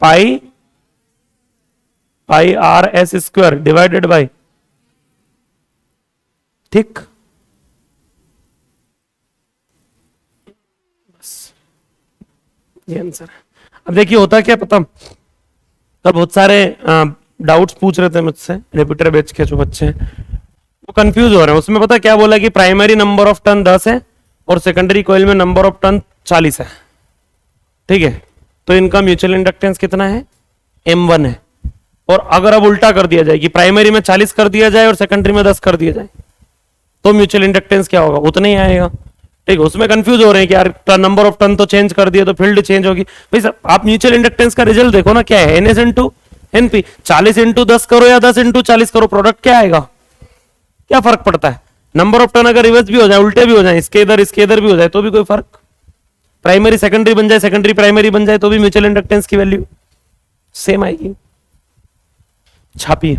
pi RS² divided by, ठीक, बस ये आंसर है। अब देखिए होता क्या पता, तब बहुत सारे डाउट्स पूछ रहे थे मुझसे, रिपीटर बैच के जो बच्चे हैं वो कंफ्यूज हो रहे हैं। उसमें पता क्या बोला कि प्राइमरी नंबर ऑफ टर्न 10 है और सेकेंडरी कॉइल में नंबर ऑफ टर्न 40 है, ठीक है, तो इनका म्यूचुअल इंडक्टेंस कितना है, M1 है। और अगर अब उल्टा कर दिया जाए कि प्राइमरी में 40 कर दिया जाए और सेकेंडरी में 10 कर दिया जाए, तो म्यूचुअल इंडक्टेंस क्या होगा, उतना ही आएगा, ठीक है। उसमें कंफ्यूज हो रहे हैं कि यार नंबर ऑफ टर्न तो चेंज कर दिया तो फील्ड चेंज होगी। भाई साहब आप म्यूचुअल इंडक्टेंस का रिजल्ट देखो ना, क्या है, NS इंटू NP, 40 इंटू 10 करो या 10 इंटू 40 करो, प्रोडक्ट क्या आएगा, क्या फर्क पड़ता है। नंबर ऑफ टर्न अगर रिवर्स भी हो जाए, उल्टे भी हो जाए, इसके इधर भी हो जाए, तो भी कोई फर्क, प्राइमरी सेकेंडरी बन जाए, सेकेंडरी प्राइमरी बन जाए, तो भी म्यूचुअल इंडक्टेंस की वैल्यू सेम आएगी। छापिए,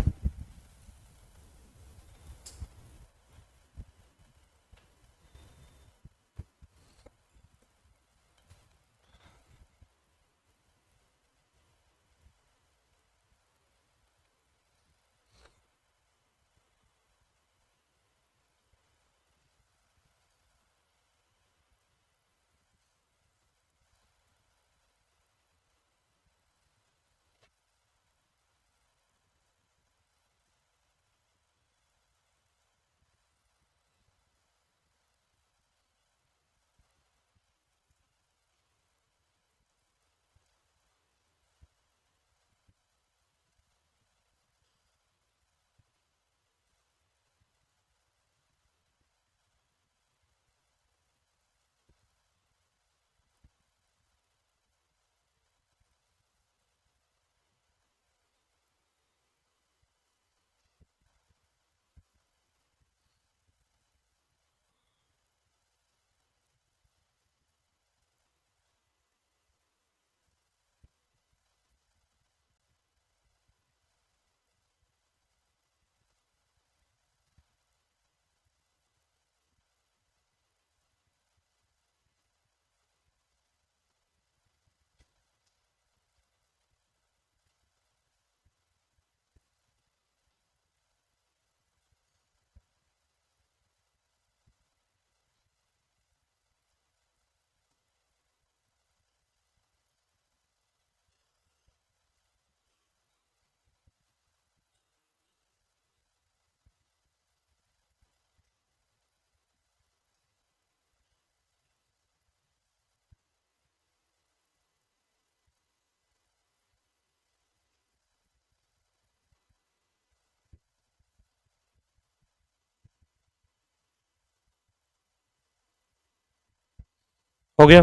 हो गया।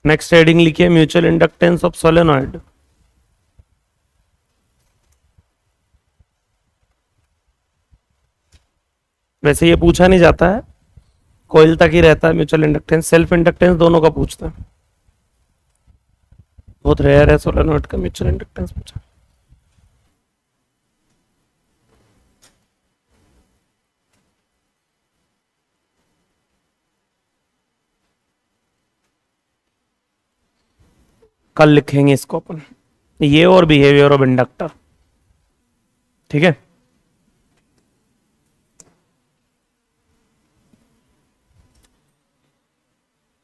नेक्स्ट हेडिंग लिखिए, म्यूचुअल इंडक्टेंस ऑफ सोलेनॉइड। वैसे ये पूछा नहीं जाता है, कॉइल तक ही रहता है म्यूचुअल इंडक्टेंस, सेल्फ इंडक्टेंस दोनों का पूछता है, बहुत रेयर है सोलेनॉइड का म्यूचुअल इंडक्टेंस पूछा। कल लिखेंगे इसको अपन, ये और बिहेवियर ऑफ इंडक्टर। ठीक है।